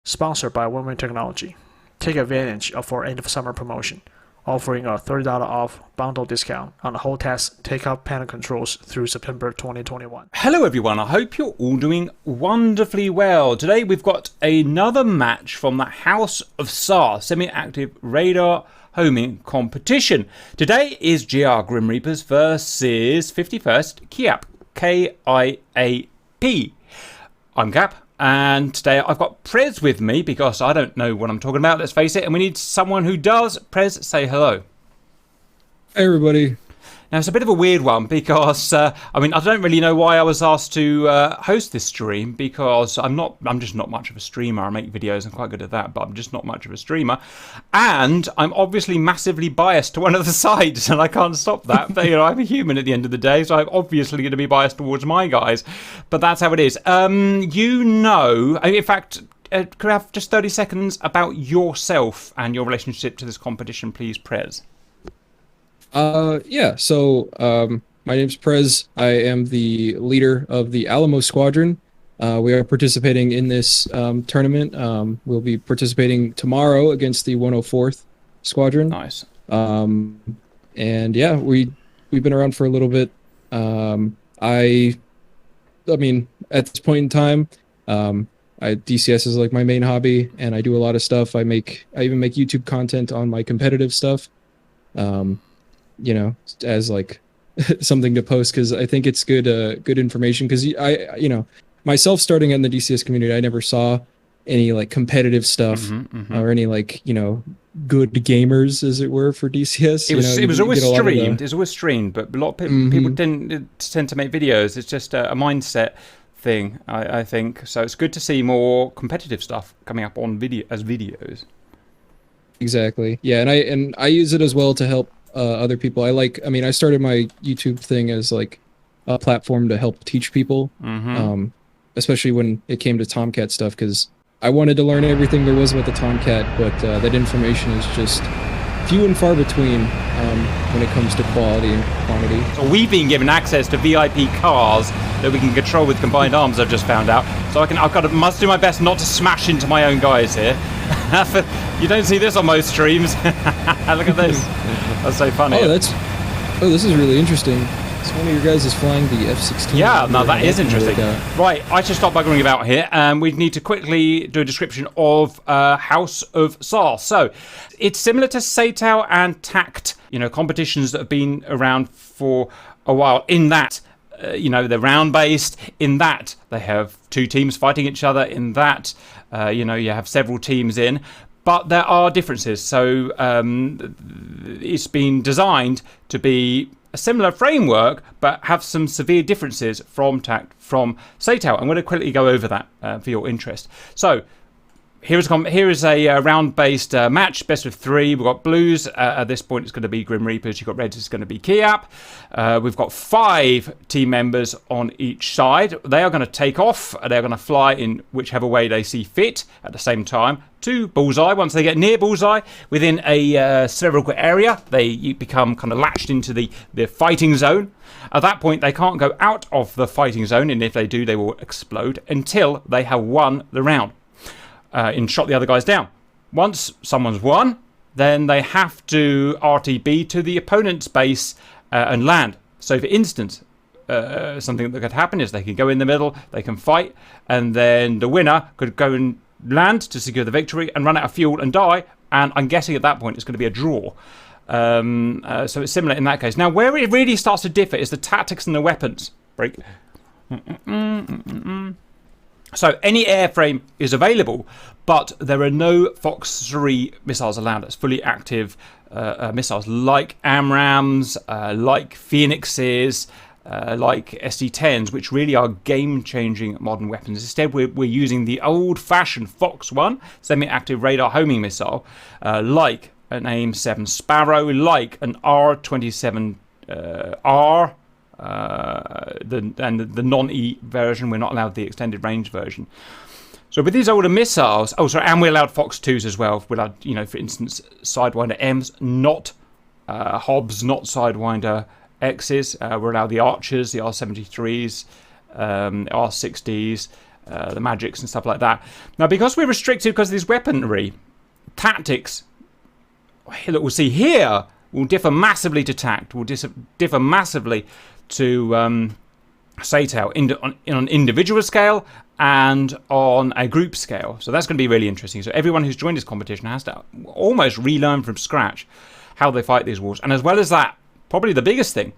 Sponsored by Women Technology. Take advantage of our end of summer promotion, offering a $30 off bundle discount on the whole test take-up panel controls through September 2021. Hello everyone, I hope you're all doing wonderfully well. Today we've got another match from the House of SARH Semi-Active Radar Homing Competition. Today is GR Grim Reapers versus 51st KIAP, K-I-A-P. I'm Cap. And today I've got Prez with me because I don't know what I'm talking about, let's face it, and we need someone who does. Prez, say hello. Hey everybody. Now it's a bit of a weird one because I don't really know why I was asked to host this stream, because I'm just not much of a streamer. I make videos, I'm quite good at that, but I'm just not much of a streamer, and I'm obviously massively biased to one of the sides, and I can't stop that. But, I'm a human at the end of the day, so I'm obviously going to be biased towards my guys, but that's how it is. In fact, could I have just 30 seconds about yourself and your relationship to this competition, please, Prez? My name's Prez. I am the leader of the Alamo Squadron. We are participating in this tournament. We'll be participating tomorrow against the 104th Squadron. Nice. We've been around for a little bit. At this point in time, DCS is like my main hobby, and I do a lot of stuff. I even make YouTube content on my competitive stuff. As like something to post, because I think it's good information, because myself starting in the DCS community, I never saw any like competitive stuff or any good gamers, as it were, for DCS. It was always streamed. It was always streamed, but a lot of people didn't tend to make videos. It's just a mindset thing, I think. So it's good to see more competitive stuff coming up on videos. Exactly. Yeah, and I use it as well to help other people. I started my YouTube thing as like a platform to help teach people, especially when it came to Tomcat stuff, because I wanted to learn everything there was about the Tomcat, but that information is just few and far between when it comes to quality and quantity. So we've been given access to VIP cars that we can control with combined arms, I've just found out. So must do my best not to smash into my own guys here. You don't see this on most streams. Look at this. That's so funny. This is really interesting. So one of your guys is flying the F-16. Yeah, no, that is interesting. Right, I should stop buggering about here, and we need to quickly do a description of House of SARH. So, it's similar to SATOW and TACT, competitions that have been around for a while, in that they're round-based, in that they have two teams fighting each other, in that, you have several teams in. But there are differences. So it's been designed to be a similar framework, but have some severe differences from TACT, from SATOW. I'm going to quickly go over that for your interest. So here is a round-based match, best of three. We've got blues. At this point, it's going to be Grim Reapers. You've got reds, it's going to be KIAP. We've got 5 team members on each side. They are going to take off. They're going to fly in whichever way they see fit at the same time to bullseye. Once they get near bullseye, within a spherical area, they become kind of latched into the fighting zone. At that point, they can't go out of the fighting zone, and if they do, they will explode until they have won the round. And shot the other guys down. Once someone's won, then they have to RTB to the opponent's base and land. So for instance, something that could happen is they can go in the middle, they can fight, and then the winner could go and land to secure the victory and run out of fuel and die, and I'm guessing at that point it's going to be a draw. So it's similar in that case. Now where it really starts to differ is the tactics and the weapons. Break. So any airframe is available, but there are no Fox 3 missiles allowed. It's fully active missiles like AMRAAMs, like Phoenixes, like SD-10s, which really are game-changing modern weapons. Instead, we're using the old-fashioned Fox 1 semi-active radar homing missile, like an AIM-7 Sparrow, like an R-27R, the non-E version. We're not allowed the extended range version. So with these older missiles, and we allowed Fox 2s as well. We allowed, for instance, Sidewinder M's, not Hobbs, not Sidewinder X's. We're allowed the Archers, the R73s, R60s, the magics and stuff like that. Now, because we're restricted because of this weaponry, tactics that we'll see here will differ massively to tact, will differ massively to SATAL on an individual scale and on a group scale. So that's going to be really interesting. So everyone who's joined this competition has to almost relearn from scratch how they fight these wars. And as well as that, probably the biggest thing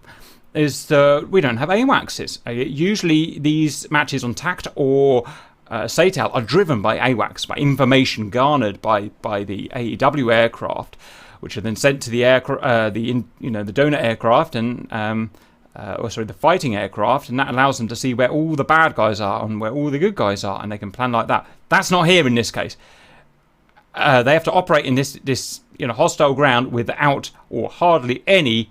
is we don't have AWACSs. Usually these matches on tact or SATAL are driven by AWACS, by information garnered by the AEW aircraft, which are then sent to the the donor aircraft and the fighting aircraft, and that allows them to see where all the bad guys are and where all the good guys are, and they can plan like that. That's not here in this case. They have to operate in this hostile ground without or hardly any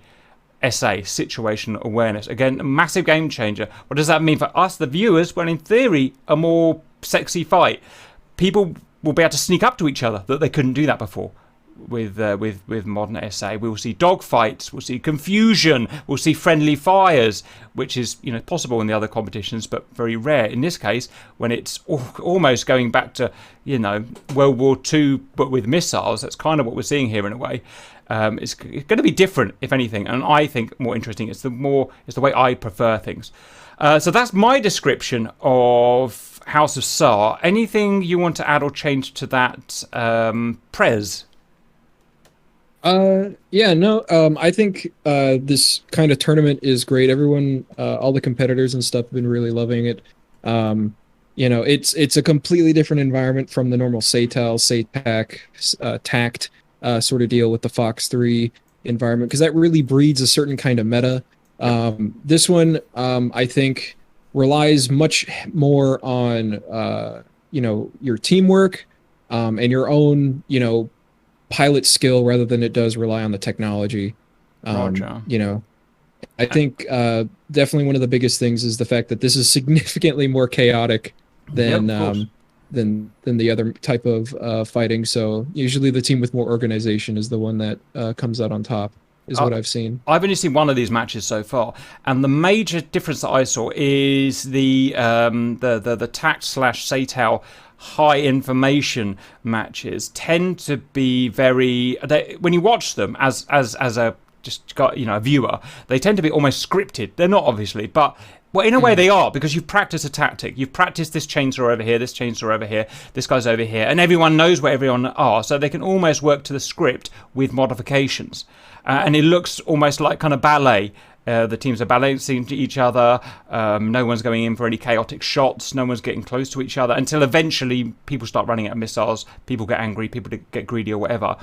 SA, situational awareness. Again, a massive game changer. What does that mean for us, the viewers? Well, in theory, a more sexy fight. People will be able to sneak up to each other that they couldn't do that before. With modern SA, we will see dogfights, we'll see confusion, we'll see friendly fires, which is possible in the other competitions, but very rare in this case when it's almost going back to World War II, but with missiles. That's kind of what we're seeing here in a way. It's going to be different, if anything, and I think more interesting. It's the way I prefer things. So that's my description of House of SAR. Anything you want to add or change to that, Prez? I think this kind of tournament is great. Everyone, all the competitors and stuff have been really loving it. It's a completely different environment from the normal SATAL, SATAC, TACT sort of deal with the Fox 3 environment, because that really breeds a certain kind of meta. This one, I think, relies much more on your teamwork and your own pilot skill rather than it does rely on the technology. I think definitely one of the biggest things is the fact that this is significantly more chaotic than the other type of fighting. So usually the team with more organization is the one that comes out on top, is what I've seen. I've only seen one of these matches so far, and the major difference that I saw is the TACT / SATAL high information matches tend to be very, when you watch them as a a viewer, they tend to be almost scripted. They're not, obviously, but in a way they are, because you've practiced a tactic. You've practiced this chainsaw over here, this chainsaw over here, this guy's over here, and everyone knows where everyone are, so they can almost work to the script with modifications. And it looks almost like kind of ballet. The teams are balancing to each other. No one's going in for any chaotic shots. No one's getting close to each other until eventually people start running out of missiles. People get angry. People get greedy or whatever.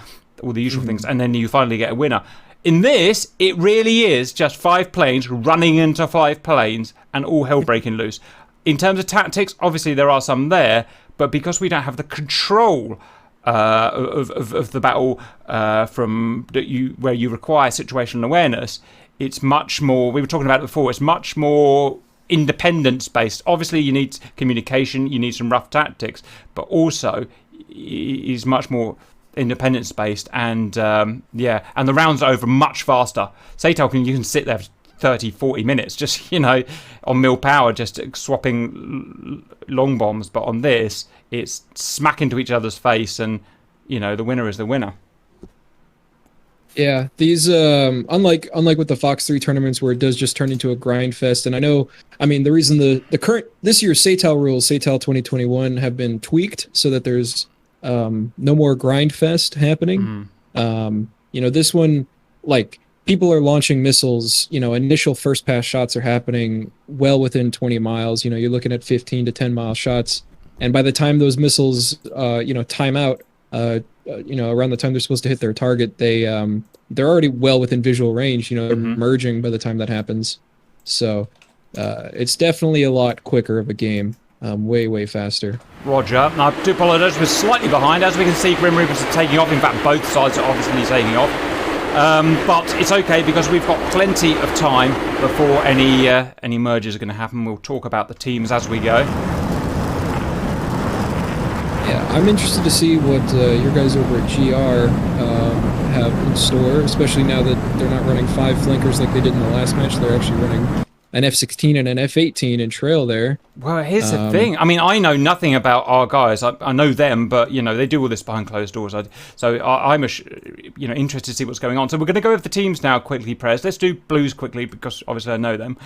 All the usual things. And then you finally get a winner. In this, it really is just 5 planes running into 5 planes and all hell breaking loose. In terms of tactics, obviously there are some there, but because we don't have the control of the battle where you require situational awareness, it's much more, we were talking about it before, it's much more independence based. Obviously you need communication, you need some rough tactics, but also is much more independence based, and and the rounds are over much faster. SATAL you can sit there for 30-40 minutes just on mil power, just swapping long bombs, but on this it's smack into each other's face, and the winner is the winner. Yeah, these unlike with the Fox 3 tournaments where it does just turn into a grind fest, and the reason the current this year's SATAL rules, SATAL 2021, have been tweaked so that there's no more grind fest happening. This one, like, people are launching missiles, initial first pass shots are happening well within 20 miles. You're looking at 15 to 10 mile shots, and by the time those missiles time out, around the time they're supposed to hit their target, they're already well within visual range. They're merging by the time that happens. So it's definitely a lot quicker of a game, way faster. Roger. Now, I do apologise, we're slightly behind. As we can see, Grim Reapers are taking off. In fact, both sides are obviously taking off. But it's okay, because we've got plenty of time before any mergers are going to happen. We'll talk about the teams as we go. Yeah, I'm interested to see what your guys over at GR have in store, especially now that they're not running 5 flankers like they did in the last match. They're actually running an F-16 and an F-18 and trail there. Well, here's the thing. I mean, I know nothing about our guys. I know them, but you know they do all this behind closed doors. I'm interested to see what's going on. So we're going to go over the teams now quickly, Prez. Let's do Blues quickly because obviously I know them.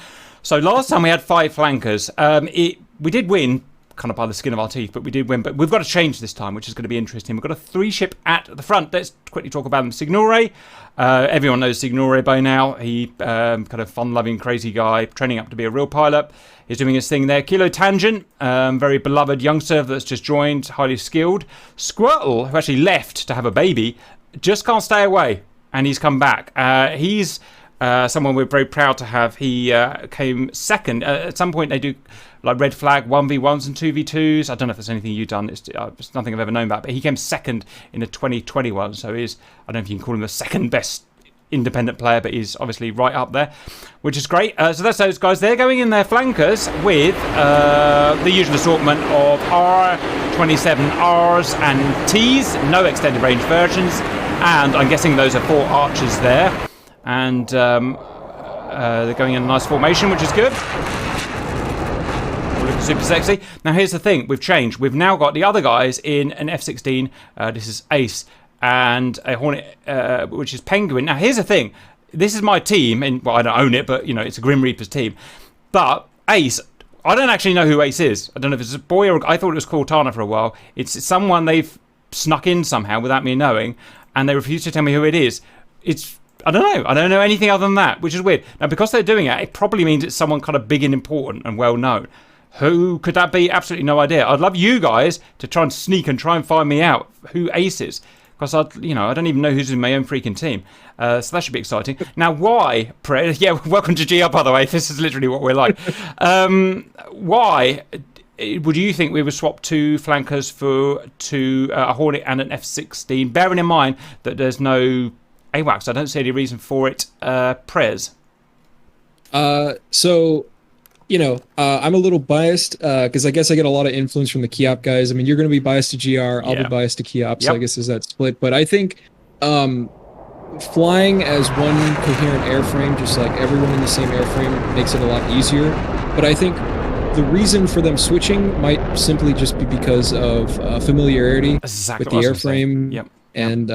So last time we had 5 flankers. We did win, kind of by the skin of our teeth, but we did win. But we've got to change this time, which is going to be interesting. We've got a 3-ship at the front. Let's quickly talk about them. Signore. Everyone knows Signore by now. He kind of fun-loving, crazy guy, training up to be a real pilot. He's doing his thing there. Kilo Tangent, very beloved youngster that's just joined, highly skilled. Squirtle, who actually left to have a baby, just can't stay away, and he's come back. He's someone we're very proud to have. He came second. At some point they do like red flag 1v1s and 2v2s. I don't know if there's anything you've done. It's nothing I've ever known about. But he came second in the 2021. So he's, I don't know if you can call him the second best independent player, but he's obviously right up there, which is great. So that's those guys. They're going in their flankers with the usual assortment of R27Rs and Ts, no extended range versions. And I'm guessing those are 4 archers there. And they're going in a nice formation, which is good. Looking super sexy. Now here's the thing, we've changed. We've now got the other guys in an F-16. This is Ace and a Hornet, which is Penguin. Now here's the thing. This is my team, and well, I don't own it, but you know it's a Grim Reaper's team. But Ace, I don't actually know who Ace is. I don't know if it's a boy or I thought it was Cortana for a while. It's someone they've snuck in somehow without me knowing, and they refuse to tell me who it is. I don't know. I don't know anything other than that, which is weird. Now, because they're doing it, it probably means it's someone kind of big and important and well known. Who could that be? Absolutely no idea. I'd love you guys to try and sneak and try and find me out who Ace is, because I don't even know who's in my own freaking team. So that should be exciting. Now, why? Yeah, welcome to GR, by the way. This is literally what we're like. Why would you think we would swap 2 flankers for a Hornet and an F-16? Bearing in mind that there's no AWACS. I don't see any reason for it. Prez. So, I'm a little biased because I guess I get a lot of influence from the KIAP guys. I mean, you're going to be biased to GR. I'll be biased to KIAP. So I guess there's that split. But I think flying as one coherent airframe, just like everyone in the same airframe, makes it a lot easier. But I think the reason for them switching might simply just be because of familiarity with the airframe and,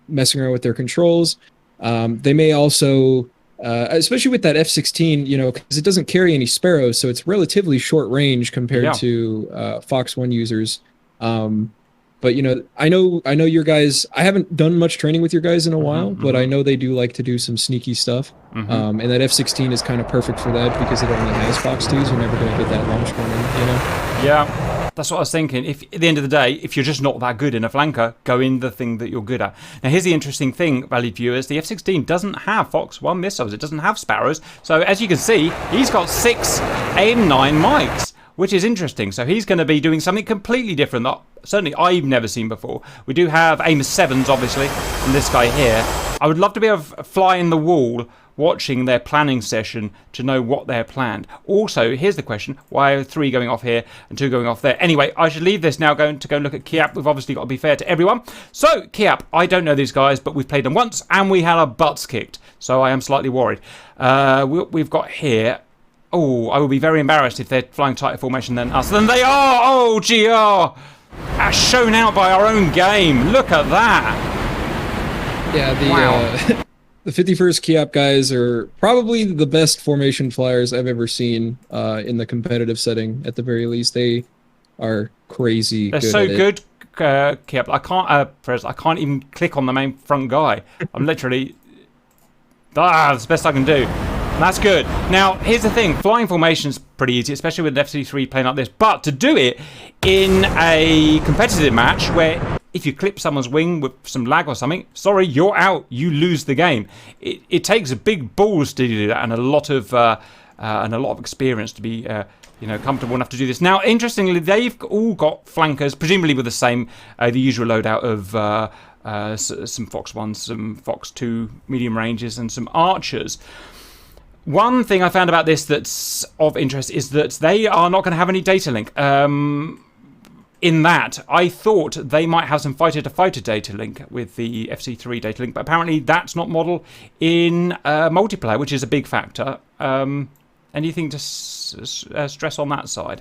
messing around with their controls. They may also, especially with that F-16, because it doesn't carry any Sparrows, so it's relatively short range compared to Fox 1 users. But I know your guys. I haven't done much training with your guys in a while, but I know they do like to do some sneaky stuff. And that F-16 is kind of perfect for that because it only has Fox 2s. You're never going to get that launch corner, Yeah. That's what I was thinking. If at the end of the day, if you're just not that good in a flanker, go in the thing that you're good at. Now, here's the interesting thing, valued viewers. The F-16 doesn't have Fox 1 missiles. It doesn't have Sparrows. So, as you can see, he's got 6 AIM-9 mics, which is interesting. So, he's going to be doing something completely different that certainly I've never seen before. We do have AIM-7s, obviously, and this guy here. I would love to be able to fly in the wall watching their planning session to know what they're planned. Also, here's the question, why are 3 going off here and 2 going off there? Anyway, I should leave this now to go and look at KIAP. We've obviously got to be fair to everyone. So, KIAP, I don't know these guys, but we've played them once and we had our butts kicked. So I am slightly worried. We've got here, I will be very embarrassed if they're flying tighter formation than us. Than they are! Oh, GR! As shown out by our own game. Look at that! Yeah, wow. The 51st KIAP guys are probably the best formation flyers I've ever seen in the competitive setting. At the very least, they are crazy. They're so good, KIAP. I can't even click on the main front guy. I'm literally that's the best I can do. That's good. Now, here's the thing. Flying formation's pretty easy, especially with an FC3 playing like this. But to do it in a competitive match where if you clip someone's wing with some lag or something, sorry, you're out. You lose the game. It takes a big balls to do that and a lot of experience to be comfortable enough to do this. Now, interestingly, they've all got flankers, presumably with the same, the usual loadout of some Fox 1s, some Fox 2 medium ranges, and some archers. One thing I found about this that's of interest is that they are not going to have any data link. in that I thought they might have some fighter-to-fighter data link with the FC3 data link, but apparently that's not model in multiplayer, which is a big factor. Anything to stress on that side?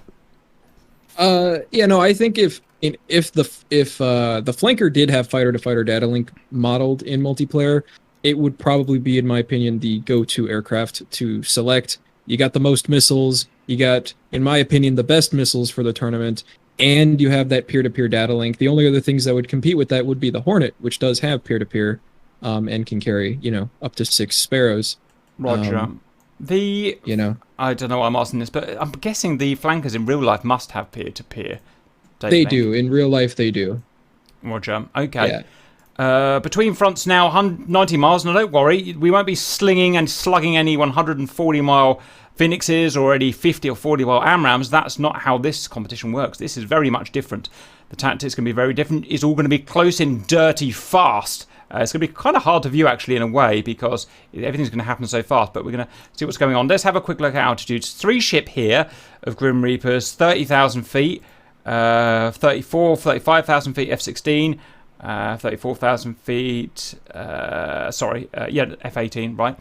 Yeah, no, I think if the flanker did have fighter-to-fighter data link modeled in multiplayer, it would probably be, in my opinion, the go-to aircraft to select. You got the most missiles. You got, in my opinion, the best missiles for the tournament, and you have that peer-to-peer data link. The only other things that would compete with that would be the Hornet, which does have peer-to-peer, and can carry, up to 6 Sparrows. Roger. I don't know why I'm asking this, but I'm guessing the flankers in real life must have peer-to-peer data They link. do. In real life, they do. Roger. Okay. Yeah. Between fronts now, 90 miles. Now, don't worry, we won't be slinging and slugging any 140-mile Phoenixes or any 50 or 40-mile AMRAAMs. That's not how this competition works. This is very much different. The tactics can be very different. It's all going to be close in, dirty, fast. It's going to be kind of hard to view, actually, in a way, because everything's going to happen so fast. But we're going to see what's going on. Let's have a quick look at altitudes. 3 ship here of Grim Reapers, 30,000 feet, 35,000 feet F-16, 34,000 feet, F-18, right?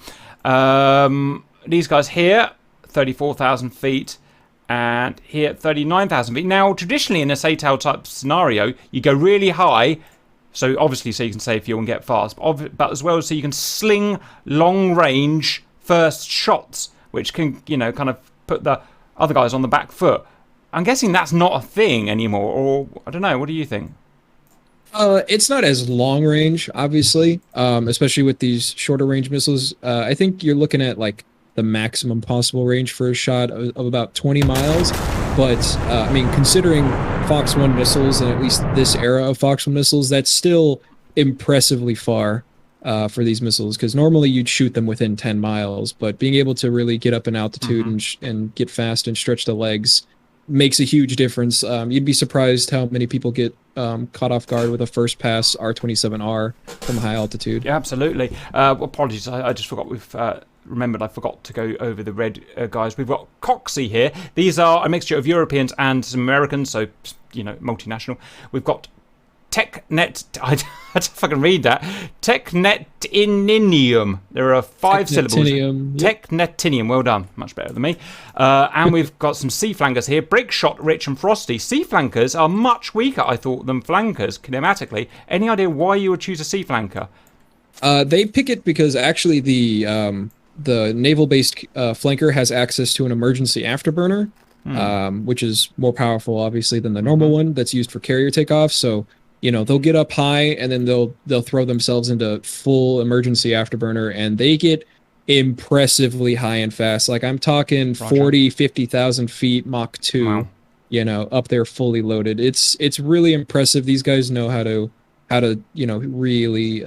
These guys here, 34,000 feet, and here 39,000 feet. Now, traditionally in a SATAL type scenario, you go really high, so obviously so you can save fuel and get fast, but as well so you can sling long range first shots, which can, kind of put the other guys on the back foot. I'm guessing that's not a thing anymore, or I don't know, what do you think? It's not as long range, obviously, especially with these shorter range missiles. I think you're looking at like the maximum possible range for a shot of about 20 miles. But, considering Fox 1 missiles, and at least this era of Fox 1 missiles, that's still impressively far for these missiles, because normally you'd shoot them within 10 miles. But being able to really get up in altitude and get fast and stretch the legs makes a huge difference. You'd be surprised how many people get caught off guard with a first pass R-27R from high altitude. Yeah, absolutely. Apologies, I just forgot I forgot to go over the red guys. We've got Coxie here. These are a mixture of Europeans and some Americans, so, multinational. We've got TechNet, I had to fucking read that. Technetinium. There are 5 syllables. Yep. Technetinium. Well done. Much better than me. And we've got some sea flankers here. Brickshot, Rich, and Frosty. Sea flankers are much weaker, I thought, than flankers kinematically. Any idea why you would choose a sea flanker? They pick it because actually the naval-based flanker has access to an emergency afterburner, which is more powerful, obviously, than the normal one that's used for carrier takeoff. So, they'll get up high and then they'll throw themselves into full emergency afterburner, and they get impressively high and fast. Like, I'm talking 40, 50,000 feet Mach 2, wow. Up there fully loaded. It's really impressive. These guys know how to really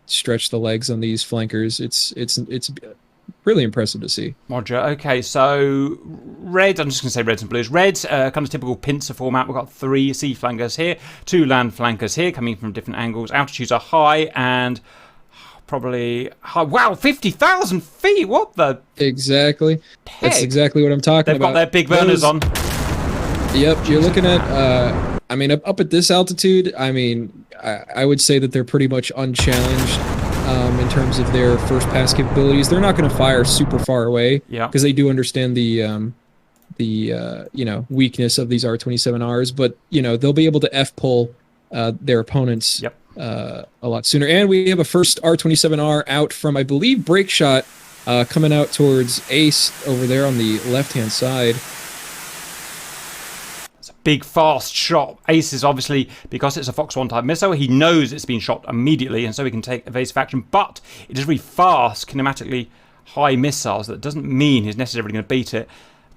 stretch the legs on these flankers. It's really impressive to see. Roger. Okay, so red, I'm just going to say reds and blues. Reds, kind of typical pincer format. We've got 3 sea flankers here, 2 land flankers here, coming from different angles. Altitudes are high and probably high. Wow, 50,000 feet! What the? Exactly. Heck? That's exactly what I'm talking about. They've got their big burners on. Yep, you're looking at, up at this altitude, I would say that they're pretty much unchallenged in terms of their first pass capabilities. They're not going to fire super far away, because they do understand the weakness of these R-27Rs, but they'll be able to F-pull their opponents a lot sooner. And we have a first R-27R out from, I believe, Breakshot, coming out towards Ace over there on the left-hand side. Big fast shot. Ace is obviously, because it's a Fox 1 type missile, he knows it's been shot immediately, and so he can take evasive action, but it is really fast, kinematically high missiles. That doesn't mean he's necessarily going to beat it.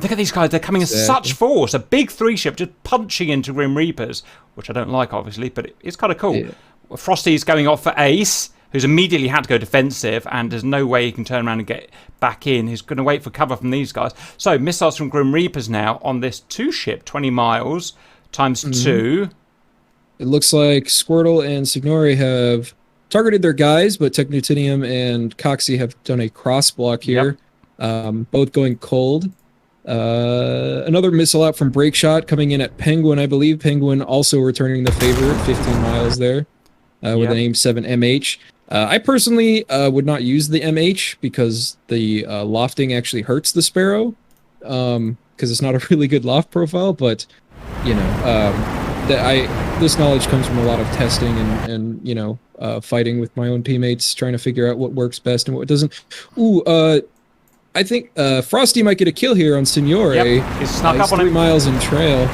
Look at these guys, they're coming in such force. A big 3-ship just punching into Grim Reapers, which I don't like, obviously, but it's kind of cool. Yeah. Frosty's going off for Ace, who's immediately had to go defensive, and there's no way he can turn around and get back in. He's going to wait for cover from these guys. So, missiles from Grim Reapers now on this 2-ship, 20 miles times 2. It looks like Squirtle and Signori have targeted their guys, but Technutinium and Coxie have done a cross block here, both going cold. Another missile out from Break Shot coming in at Penguin, I believe. Penguin also returning the favor at 15 miles there with an AIM-7 MH. I personally would not use the MH because the lofting actually hurts the Sparrow because it's not a really good loft profile, but you know, this knowledge comes from a lot of testing and you know, fighting with my own teammates, trying to figure out what works best and what doesn't. Ooh, I think Frosty might get a kill here on Signore. Yep, he's snuck up on 3 miles in trail.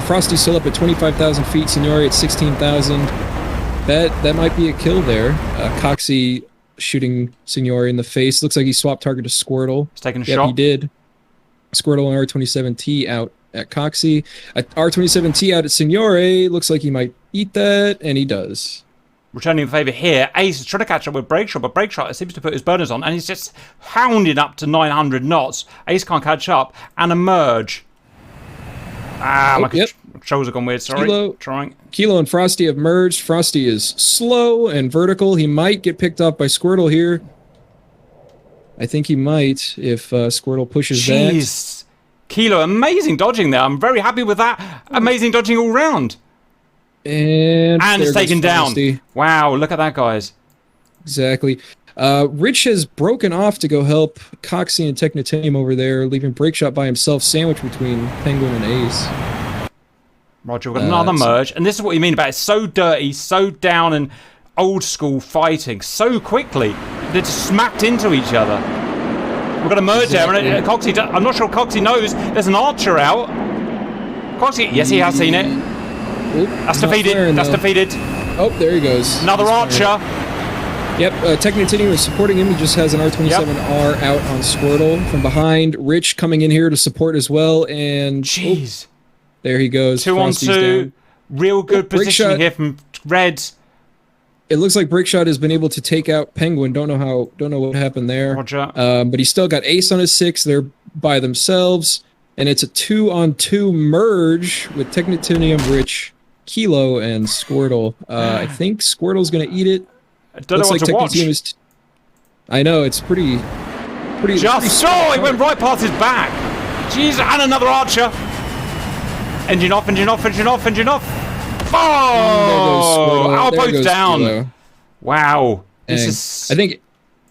Frosty's still up at 25,000 feet. Signore at 16,000. That might be a kill there. Coxie shooting Signore in the face. Looks like he swapped target to Squirtle. He's taking a shot. He did. Squirtle and R27T out at Coxie. R27T out at Signore. Looks like he might eat that, and he does. Returning the favour here. Ace is trying to catch up with Breakshot, but Breakshot seems to put his burners on, and he's just hounding up to 900 knots. Ace can't catch up, and a merge. My controls have gone weird, sorry. Kilo and Frosty have merged. Frosty is slow and vertical. He might get picked up by Squirtle here. I think he might if Squirtle pushes that. Jeez. Kilo, amazing dodging there. I'm very happy with that. Amazing dodging all round. And it's taken down. Wow, look at that, guys. Exactly. Rich has broken off to go help Coxie and Technitinium over there, leaving Breakshot by himself, sandwiched between Penguin and Ace. Roger, we've got another merge. And this is what you mean about it. So dirty, so down and old school fighting so quickly. They're just smacked into each other. We've got a merge there. And Coxie, I'm not sure Coxie knows there's an archer out. Coxie, yes, he has seen it. Oop, that's defeated. That's defeated. Oh, there he goes. Another archer. Yep, Technitinium is supporting him. He just has an R27R out on Squirtle. From behind, Rich coming in here to support as well. And jeez, there he goes. 2 on 2. Down. Real good position here from Red. It looks like Breakshot has been able to take out Penguin. Don't know what happened there. Roger. But he's still got Ace on his 6. They're by themselves. And it's a 2 on 2 merge with Technitinium, Rich, Kilo, and Squirtle. I think Squirtle's going to eat it. I don't know what to watch. I know, it's pretty... It went right past his back. Jeez, and another archer. Engine off, engine off, engine off, engine off. Oh! Outpost down. Kilo. Wow. This is... I think...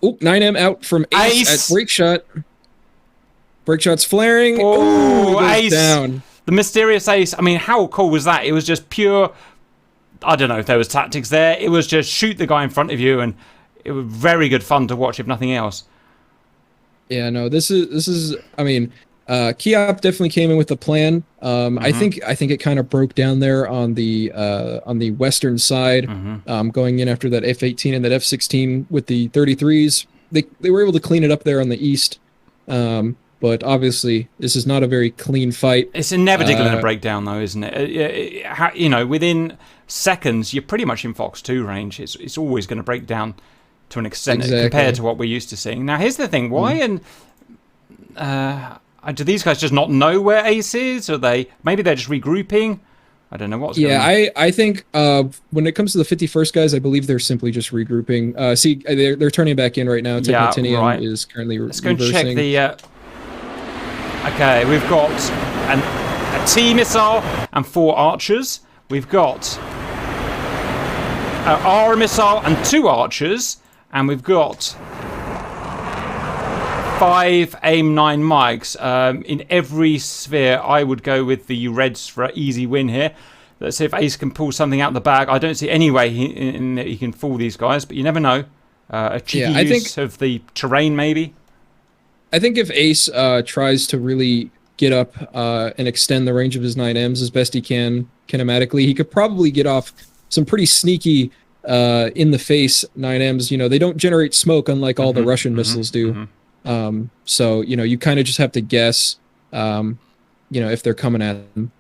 9M out from Ace at Breakshot. Breakshot's flaring. Oh, Ace. Down. The mysterious Ace. I mean, how cool was that? It was just pure... I don't know if there was tactics there. It was just shoot the guy in front of you, and it was very good fun to watch, if nothing else. Yeah, no, this is. I mean, KIAP definitely came in with a plan. I think it kind of broke down there on the western side, going in after that F-18 and that F-16 with the 33s. They were able to clean it up there on the east. But obviously, this is not a very clean fight. It's inevitably going to break down, though, isn't it? You know, within seconds, you're pretty much in Fox 2 range. It's always going to break down to an extent compared to what we're used to seeing. Now, here's the thing. Why do these guys just not know where Ace is? Or maybe they're just regrouping? I don't know what's going on. I think when it comes to the 51st guys, I believe they're simply just regrouping. See, they're turning back in right now. Technitinium is currently Let's go and check the... Okay, we've got a T missile and 4 archers. We've got an R missile and 2 archers. And we've got 5 AIM-9 mics. In every sphere, I would go with the Reds for an easy win here. Let's see if Ace can pull something out of the bag. I don't see any way he can fool these guys, but you never know. A cheeky use of the terrain, maybe. I think if Ace tries to really get up and extend the range of his 9Ms as best he can kinematically, he could probably get off some pretty sneaky in-the-face 9Ms. You know, they don't generate smoke unlike all the Russian missiles do. So, you know, you kind of just have to guess, you know, if they're coming at them.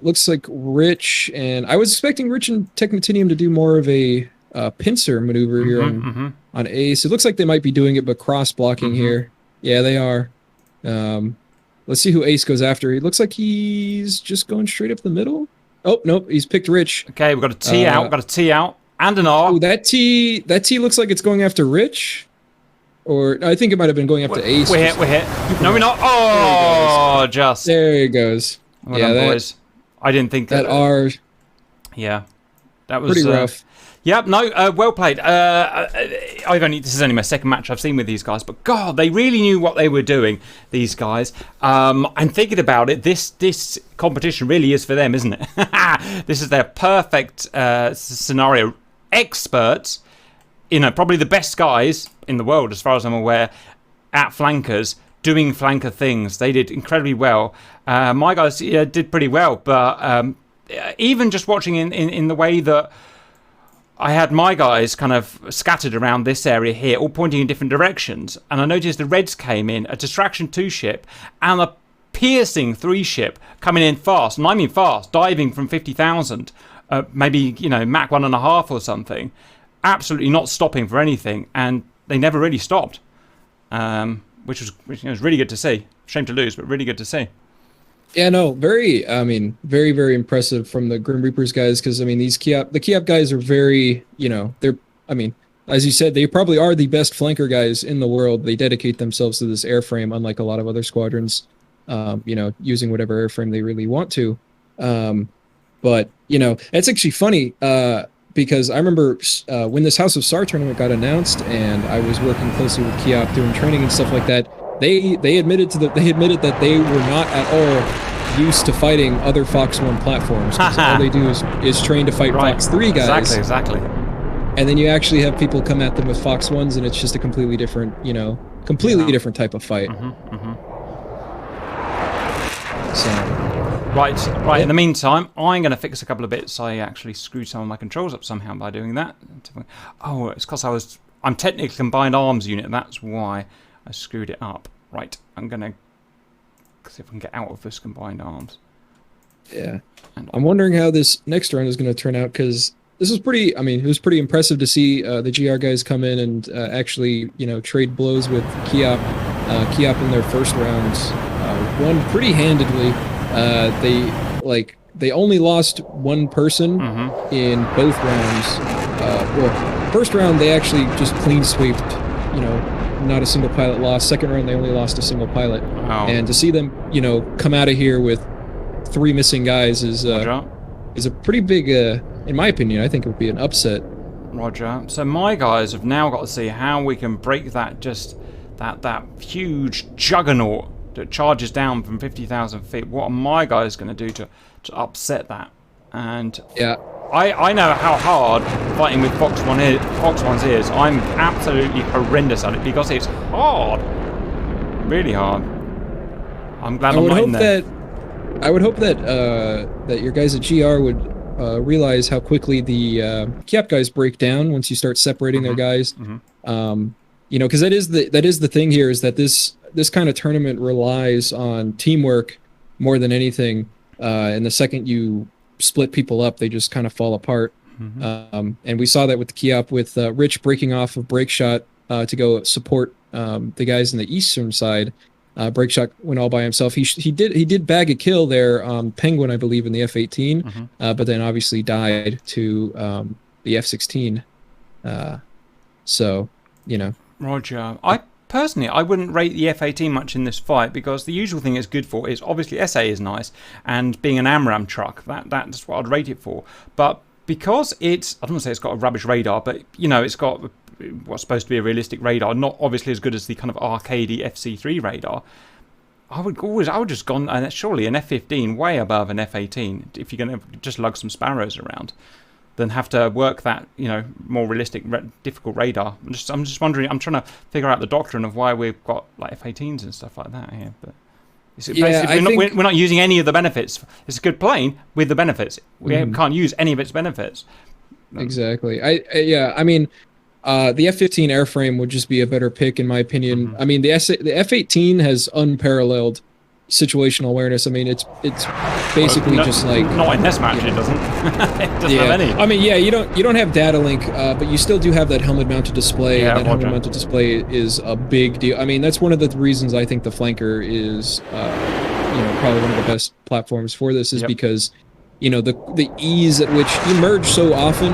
Looks like Rich, and I was expecting Rich and Technitinium to do more of a pincer maneuver here on Ace. It looks like they might be doing it, but cross-blocking here. Yeah, they are. Let's see who Ace goes after. It looks like he's just going straight up the middle. Oh, nope, he's picked Rich. Okay, we've got a T out, and an R. Oh, that T looks like it's going after Rich. or I think it might have been going up to ace. We're hit. No, we're not. Oh, just. There it goes. Well done, boys. I didn't think that R. Yeah, that was pretty rough. Yep, no, well played. This is only my second match I've seen with these guys, but God, they really knew what they were doing, these guys. I'm thinking about it, this competition really is for them, isn't it? This is their perfect scenario. Experts, probably the best guys in the world, as far as I'm aware, at flankers, doing flanker things. They did incredibly well. My guys did pretty well, but even just watching in the way that I had my guys kind of scattered around this area here, all pointing in different directions. And I noticed the Reds came in, a Distraction 2 ship, and a Piercing 3 ship coming in fast. And I mean fast, diving from 50,000, maybe, Mach 1.5 or something. Absolutely not stopping for anything. And they never really stopped, which was really good to see. Shame to lose, but really good to see. Yeah, no, very, very impressive from the Grim Reapers guys, because, the KIAP guys are very, as you said, they probably are the best flanker guys in the world. They dedicate themselves to this airframe, unlike a lot of other squadrons, using whatever airframe they really want to. But, it's actually funny, because I remember when this House of SAR tournament got announced, and I was working closely with KIAP doing training and stuff like that. They admitted that they were not at all used to fighting other Fox 1 platforms. All they do is train to fight Fox 3 guys. Exactly. And then you actually have people come at them with Fox 1s, and it's just a completely different, different type of fight. So. Right. Yeah. In the meantime, I'm going to fix a couple of bits. I actually screwed some of my controls up somehow by doing that. Oh, it's because I'm technically combined arms unit. That's why I screwed it up. Right, I'm going to see if I can get out of this combined arms. Yeah. I'm wondering how this next round is going to turn out, because this was pretty, it was pretty impressive to see the GR guys come in and actually, trade blows with KIAP. KIAP in their first rounds won pretty handedly. They only lost one person in both rounds. First round they actually just clean sweeped, not a single pilot lost. Second round, they only lost a single pilot. Wow. And to see them, come out of here with 3 missing guys is a pretty big, in my opinion, I think it would be an upset. Roger. So my guys have now got to see how we can break that that huge juggernaut that charges down from 50,000 feet. What are my guys going to do to upset that? And yeah. I know how hard fighting with Fox 1's is. I'm absolutely horrendous at it because it's hard. Really hard. I'm glad I'm not in there. I would hope that that your guys at GR would realize how quickly the KIAP guys break down once you start separating their guys. Because that is the thing here, is that this kind of tournament relies on teamwork more than anything. And the second you split people up, they just kind of fall apart. And we saw that with the KIAP, with Rich breaking off of Breakshot to go support the guys in the eastern side. Breakshot went all by himself. He did bag a kill there, Penguin, I believe, in the F-18, but then obviously died to the F-16. Roger. I wouldn't rate the F-18 much in this fight, because the usual thing it's good for is obviously SA is nice, and being an AMRAAM truck, that's what I'd rate it for. But because I don't want to say it's got a rubbish radar, but it's got what's supposed to be a realistic radar, not obviously as good as the kind of arcadey FC3 radar. I would just gone, and surely an F-15 way above an F-18 if you're going to just lug some sparrows around, than have to work that more realistic, difficult radar. I'm just wondering. I'm trying to figure out the doctrine of why we've got like F-18s and stuff like that here. But we're not using any of the benefits. It's a good plane with the benefits. We can't use any of its benefits. Exactly. The F-15 airframe would just be a better pick, in my opinion. The F-18 has unparalleled situational awareness. It's basically just like, not in this match. It doesn't. It doesn't have any. You don't have data link, but you still do have that helmet mounted display. And that helmet mounted display is a big deal. That's one of the reasons I think the flanker is probably one of the best platforms for this, is because the ease at which you merge so often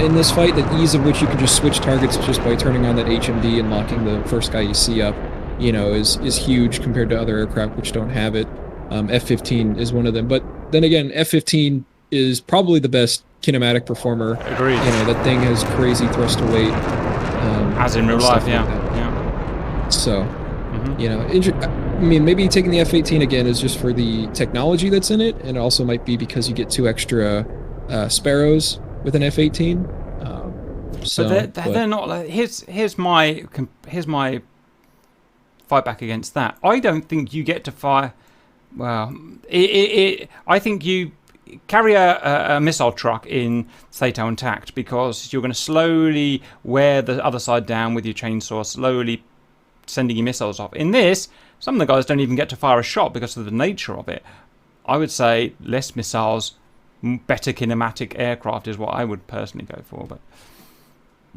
in this fight, the ease of which you can just switch targets just by turning on that HMD and locking the first guy you see up, you know, is huge compared to other aircraft which don't have it. F-15 is one of them. But then again, F-15 is probably the best kinematic performer. Agreed. You know, that thing has crazy thrust to weight. As in real life, yeah. So, you know, I mean, maybe taking the F-18 again is just for the technology that's in it, and it also might be because you get 2 extra Sparrows with an F-18. But they're not. Like, here's my fight back against that. I don't think you get to fire. Well, I think you carry a missile truck in SATO and TACT because you're going to slowly wear the other side down with your chainsaw, slowly sending your missiles off. In this, some of the guys don't even get to fire a shot because of the nature of it. I would say less missiles, better kinematic aircraft is what I would personally go for. But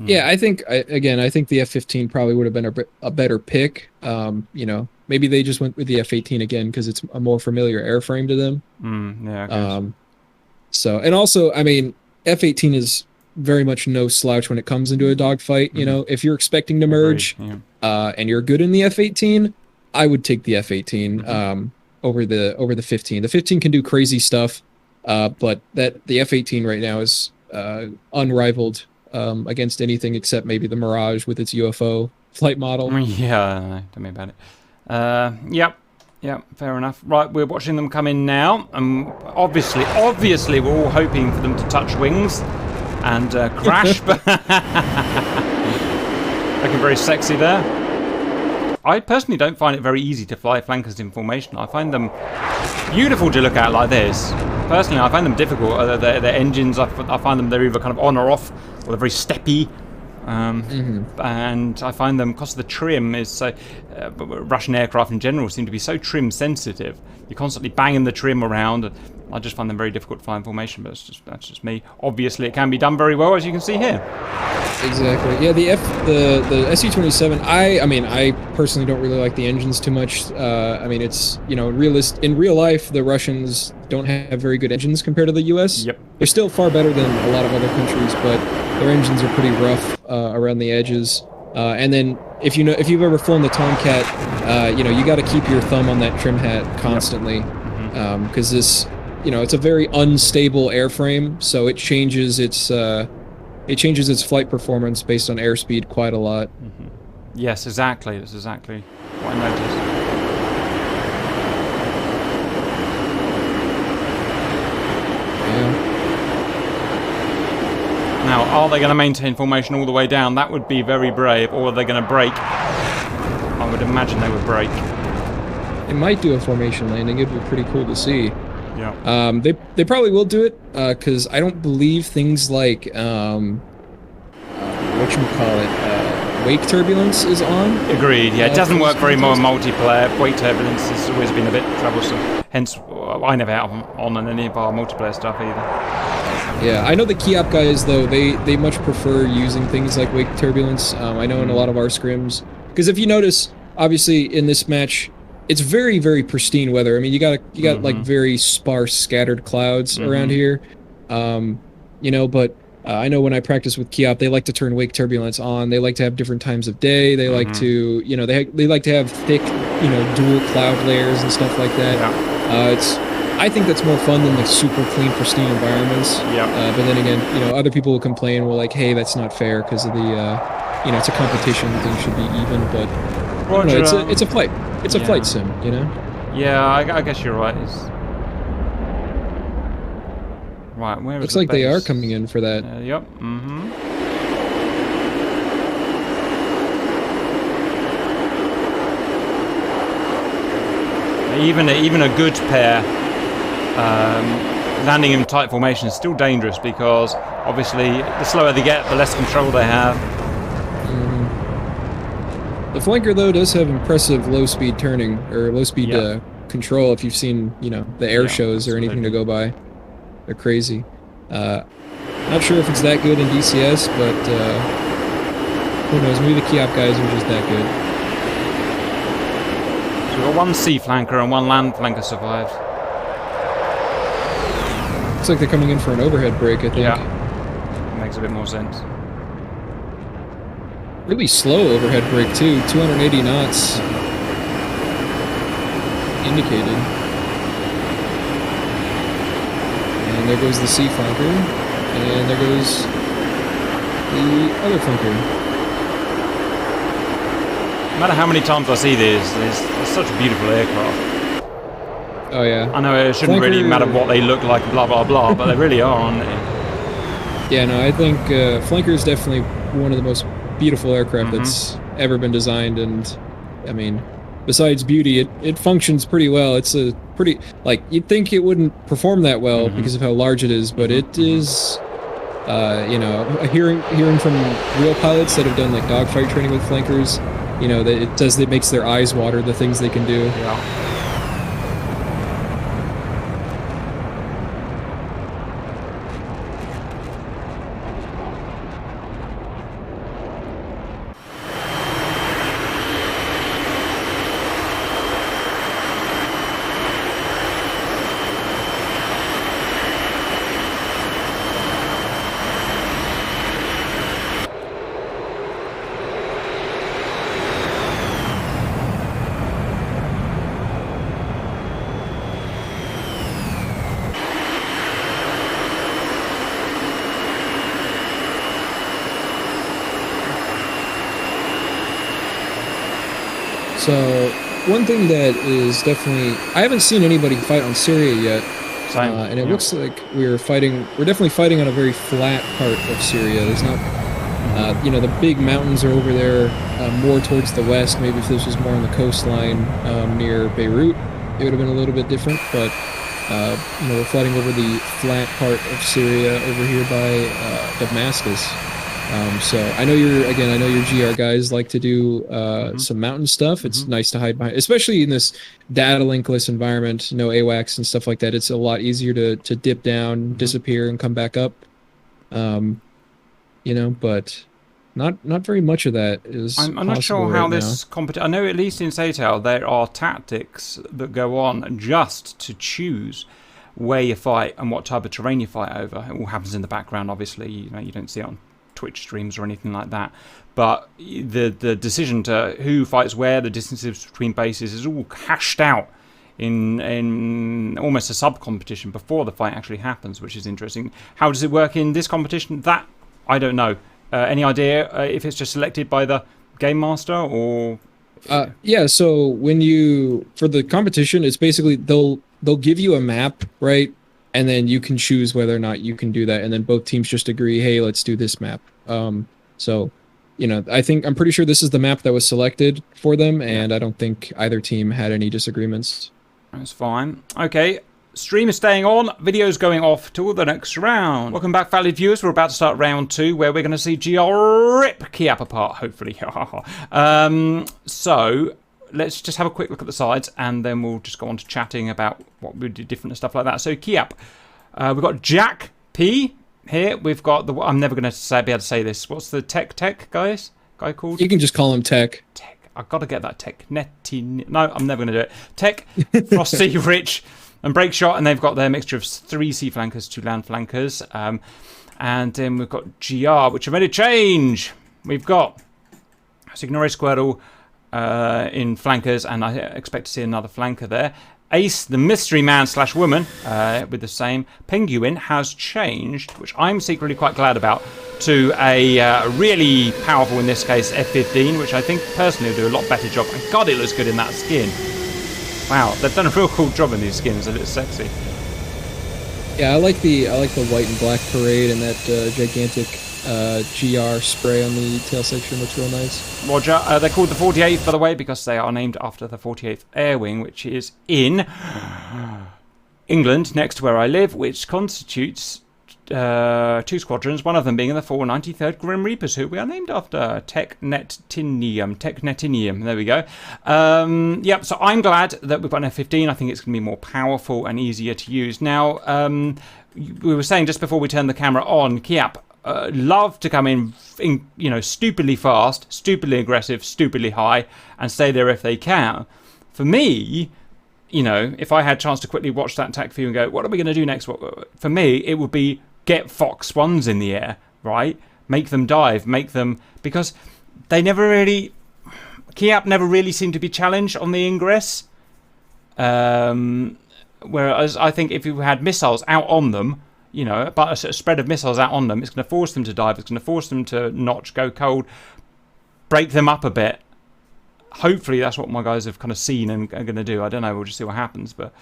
yeah, I think the F-15 probably would have been a better pick. You know, maybe they just went with the F-18 again because it's a more familiar airframe to them. Yeah. I guess. So, and also, I mean, F-18 is very much no slouch when it comes into a dogfight. You know, if you're expecting to merge and you're good in the F-18, I would take the F-18 over the 15. The 15 can do crazy stuff, but the F-18 right now is unrivaled against anything except maybe the Mirage with its UFO flight model. Yeah, tell me about it. Yep, fair enough. Right, we're watching them come in now. Obviously, we're all hoping for them to touch wings and crash. But looking very sexy there. I personally don't find it very easy to fly flankers in formation. I find them beautiful to look at like this. Personally, I find them difficult. Their engines, I find them, they're either kind of on or off, or they're very steppy. And I find them, because the trim is so... Russian aircraft in general seem to be so trim sensitive. You're constantly banging the trim around. I just find them very difficult to fly in formation, but that's just me. Obviously, it can be done very well, as you can see here. Exactly. Yeah, the SU-27. I mean, I personally don't really like the engines too much. I mean, it's, you know, in real life, the Russians don't have very good engines compared to the U.S. Yep. They're still far better than a lot of other countries, but their engines are pretty rough around the edges. And then if you've ever flown the Tomcat, you know, you got to keep your thumb on that trim hat constantly, because this, you know, it's a very unstable airframe, so it changes its flight performance based on airspeed quite a lot. Yes, exactly. That's exactly what I noticed. Now, are they going to maintain formation all the way down? That would be very brave. Or are they going to break? I would imagine they would break. They might do a formation landing. It'd be pretty cool to see. Yeah. They probably will do it because I don't believe things like wake turbulence is on. Agreed. Yeah, it doesn't work very well in multiplayer. Wake turbulence has always been a bit troublesome. Hence, I never have on any of our multiplayer stuff either. Yeah, I know the KIAP guys, though, they much prefer using things like wake turbulence. I know in a lot of our scrims. Because if you notice, obviously, in this match, it's very, very pristine weather. I mean, you got like very sparse, scattered clouds around here. You know, but I know when I practice with KIAP, they like to turn wake turbulence on. They like to have different times of day. They like to, you know, they like to have thick, you know, dual cloud layers and stuff like that. Yeah. I think that's more fun than the super clean, pristine environments. Yeah. But then again, you know, other people will complain. Well, like, hey, that's not fair because of the, you know, it's a competition. Things should be even. But Roger, it's a flight. It's a flight sim. You know. Yeah, I guess you're right. Right. Where looks is the like base? They are coming in for that. Yep. Even a good pair landing in tight formation is still dangerous because obviously the slower they get, the less control they have. The flanker though does have impressive low-speed turning or low-speed control. If you've seen, you know, the air shows or anything to go by, they're crazy. Not sure if it's that good in DCS, but who knows? Maybe the KIAP guys are just that good. We've got one sea flanker and one land flanker survived. Looks like they're coming in for an overhead break, I think. Yeah. makes a bit more sense. Really slow overhead brake too, 280 knots indicated. And there goes the C flanker, and there goes the other flanker. No matter how many times I see this, it's such a beautiful aircraft. Oh yeah. I know it shouldn't really matter what they look like, blah blah blah, but they really are, aren't they? Yeah, no, I think Flanker is definitely one of the most beautiful aircraft that's ever been designed, and I mean, besides beauty, it functions pretty well. It's a pretty, like, you'd think it wouldn't perform that well because of how large it is, but it is, you know, hearing from real pilots that have done like dogfight training with flankers, you know, that it makes their eyes water, the things they can do. Yeah. So one thing that is definitely, I haven't seen anybody fight on Syria yet, and it looks like we're definitely fighting on a very flat part of Syria. There's not, you know, the big mountains are over there, more towards the west. Maybe if this was more on the coastline near Beirut, it would have been a little bit different, but you know, we're fighting over the flat part of Syria over here by Damascus. So I know your GR guys like to do some mountain stuff. It's nice to hide behind, especially in this data linkless environment, no AWACS and stuff like that. It's a lot easier to dip down, disappear, and come back up. You know, but not very much of that is. I'm not sure how this I know at least in SATAL there are tactics that go on just to choose where you fight and what type of terrain you fight over. It all happens in the background, obviously. You know, you don't see it on Twitch streams or anything like that, but the decision to who fights where, the distances between bases, is all hashed out in almost a sub competition before the fight actually happens, which is interesting. How does it work in this competition? That I don't know. Any idea if it's just selected by the game master or? Yeah. So when for the competition, it's basically they'll give you a map, right? And then you can choose whether or not you can do that. And then both teams just agree, hey, let's do this map. So, you know, I'm pretty sure this is the map that was selected for them. And I don't think either team had any disagreements. That's fine. Okay. Stream is staying on. Video's going off till the next round. Welcome back, valued viewers. We're about to start round 2, where we're going to see GR rip KIAP apart, hopefully. So let's just have a quick look at the sides, and then we'll just go on to chatting about what we do different and stuff like that. So KIAP, we've got Jack P here. We've got the, I'm never going to be able to say this. What's the guy called? You can just call him Tech. I've got to get that Tech. No, I'm never going to do it. Tech, Frosty, Rich, and Break Shot, and they've got their mixture of 3 sea flankers, 2 land flankers. And then we've got GR, which are ready to change. We've got Signore Squirrel in flankers, and I expect to see another flanker there. Ace, the mystery man / woman, with the same. Penguin has changed, which I'm secretly quite glad about, to a really powerful, in this case, F-15, which I think personally will do a lot better job. And God, it looks good in that skin. Wow, they've done a real cool job in these skins. It looks sexy. Yeah, I like the white and black parade and that gigantic GR spray on the tail section. Looks real nice. Roger. They're called the 48th, by the way, because they are named after the 48th Air Wing, which is in England, next to where I live, which constitutes 2 squadrons, one of them being in the 493rd Grim Reapers, who we are named after. Technetinium. There we go. Yep, so I'm glad that we've got an F-15. I think it's going to be more powerful and easier to use. Now, we were saying just before we turned the camera on, KIAP love to come in, you know, stupidly fast, stupidly aggressive, stupidly high, and stay there if they can. For me, you know, if I had a chance to quickly watch that attack view and go, what are we going to do next? For me, it would be get Fox 1s in the air, right? Make them dive, because they never really, KIAP never really seemed to be challenged on the ingress. Whereas I think if you had missiles out on them, but a spread of missiles out on them, it's going to force them to dive, it's going to force them to notch, go cold, break them up a bit. Hopefully that's what my guys have kind of seen and are going to do. I don't know, we'll just see what happens, but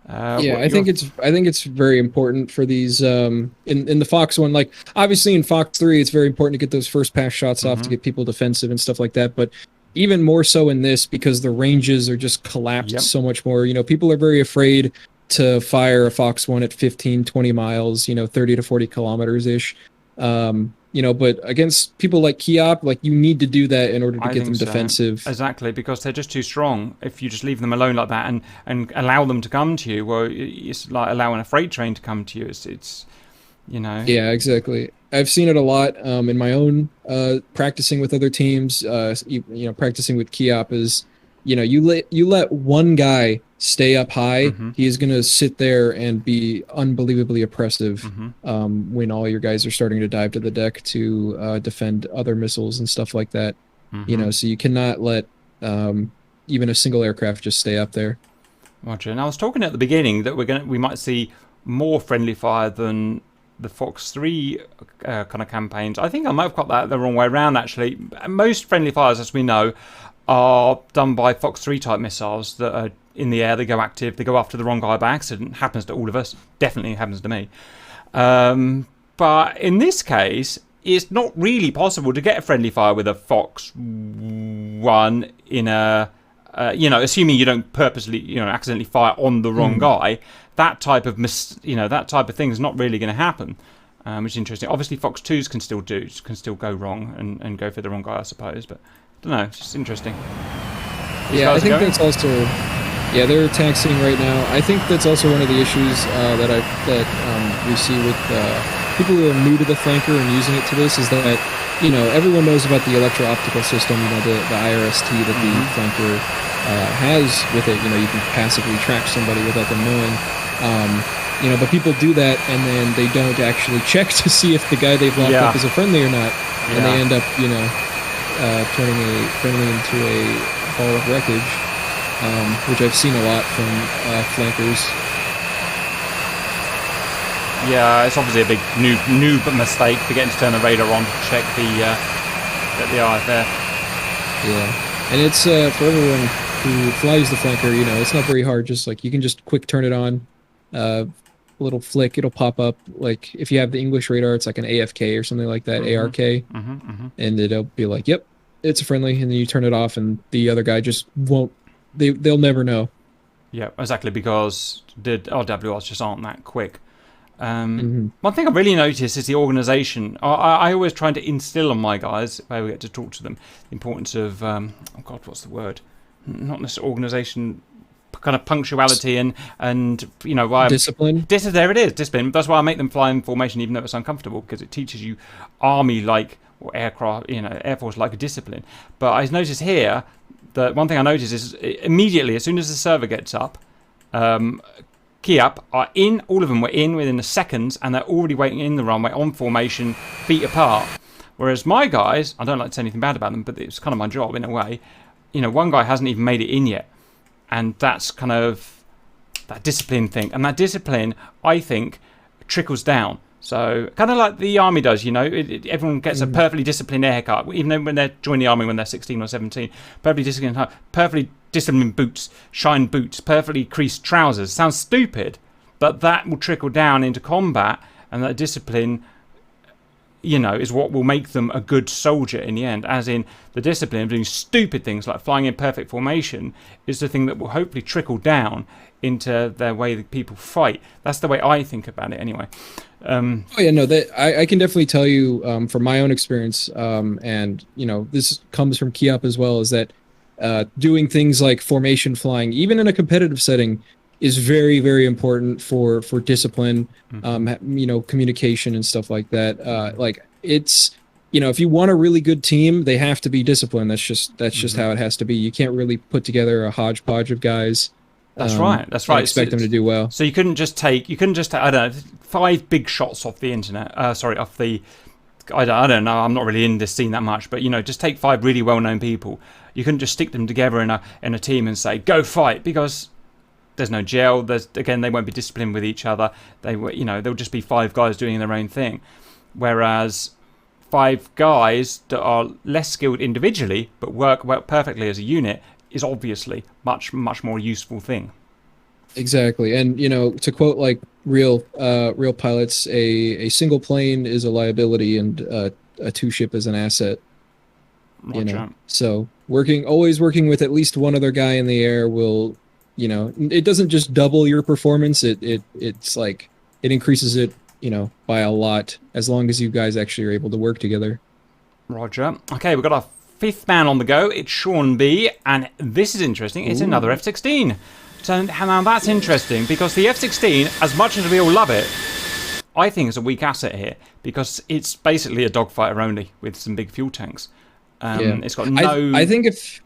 I think it's very important for these in the Fox one. Like obviously in Fox 3 it's very important to get those first pass shots off to get people defensive and stuff like that, but even more so in this because the ranges are just collapsed so much more. People are very afraid to fire a Fox 1 at 15, 20 miles, 30 to 40 kilometers ish. But against people like KIAP, like you need to do that in order to get them defensive. Exactly, because they're just too strong. If you just leave them alone like that and allow them to come to you, well, it's like allowing a freight train to come to you. It's Yeah, exactly. I've seen it a lot in my own practicing with other teams. Practicing with KIAP is, you let one guy stay up high, he is going to sit there and be unbelievably oppressive when all your guys are starting to dive to the deck to defend other missiles and stuff like that. So you cannot let even a single aircraft just stay up there. Roger. And I was talking at the beginning that we might see more friendly fire than the Fox 3 kind of campaigns. I think I might have got that the wrong way around, actually. Most friendly fires, as we know, are done by Fox 3 type missiles that are in the air, they go active, they go after the wrong guy by accident. Happens to all of us. Definitely happens to me. But in this case, it's not really possible to get a friendly fire with a Fox 1 in a... assuming you don't purposely, accidentally fire on the wrong guy, that type of thing is not really going to happen, which is interesting. Obviously, Fox 2s can still go wrong and go for the wrong guy, I suppose. But I don't know, it's just interesting. I think that's also, they're taxing right now. I think that's also one of the issues that we see with people who are new to the flanker and using it to this is that everyone knows about the electro-optical system, the IRST that the flanker has with it. You can passively track somebody without them knowing. But people do that and then they don't actually check to see if the guy they've locked up is a friendly or not, and they end up turning a friendly into a ball of wreckage, which I've seen a lot from flankers. Yeah, it's obviously a big noob mistake forgetting to turn the radar on to check the eye there. Yeah, and it's for everyone who flies the flanker, it's not very hard. Just like you can just quick turn it on, a little flick, it'll pop up. Like if you have the English radar, it's like an AFK or something like that, ARK, and it'll be like, yep, it's a friendly, and then you turn it off, and the other guy just won't. They'll never know. Yeah, exactly, because the RWRs just aren't that quick. One thing I really noticed is the organisation. I always try to instill on my guys, where we get to talk to them, the importance of, what's the word? Not necessarily organisation, kind of punctuality and discipline. There it is, discipline. That's why I make them fly in formation, even though it's uncomfortable, because it teaches you army-like or aircraft, Air Force-like discipline. But I notice here that one thing I notice is immediately, as soon as the server gets up, KIAP are in, all of them were in within a seconds, and they're already waiting in the runway on formation, feet apart. Whereas my guys, I don't like to say anything bad about them, but it's kind of my job in a way. One guy hasn't even made it in yet, and that's kind of that discipline thing. And that discipline, I think, trickles down. So kind of like the army does, everyone gets a perfectly disciplined haircut, even though when they're joining the army when they're 16 or 17, perfectly disciplined boots, shine boots, perfectly creased trousers. Sounds stupid, but that will trickle down into combat, and that discipline, is what will make them a good soldier in the end. As in, the discipline of doing stupid things like flying in perfect formation is the thing that will hopefully trickle down into their way that people fight. That's the way I think about it, anyway. I can definitely tell you from my own experience, and this comes from KIAP as well, is that doing things like formation flying, even in a competitive setting, is very, very important for discipline, communication and stuff like that. It's, if you want a really good team, they have to be disciplined. That's just how it has to be. You can't really put together a hodgepodge of guys. That's right. Expect them to do well. So you couldn't just take, I don't know, 5 big shots off the internet. Off the I don't know. I'm not really in this scene that much, but just take 5 really well-known people. You couldn't just stick them together in a team and say go fight, because there's no gel. They won't be disciplined with each other. They'll just be 5 guys doing their own thing, whereas 5 guys that are less skilled individually but work perfectly as a unit is obviously much more useful thing. Exactly. And to quote like real pilots, a single plane is a liability and a 2-ship is an asset. Roger. So always working with at least one other guy in the air will, it doesn't just double your performance, it's like it increases it by a lot, as long as you guys actually are able to work together. Roger. Okay, we've got our 5th man on the go. It's Sean B, and this is interesting. It's another F-16. So now that's interesting, because the F-16, as much as we all love it, I think is a weak asset here, because it's basically a dogfighter only with some big fuel tanks. It's got no... I think if...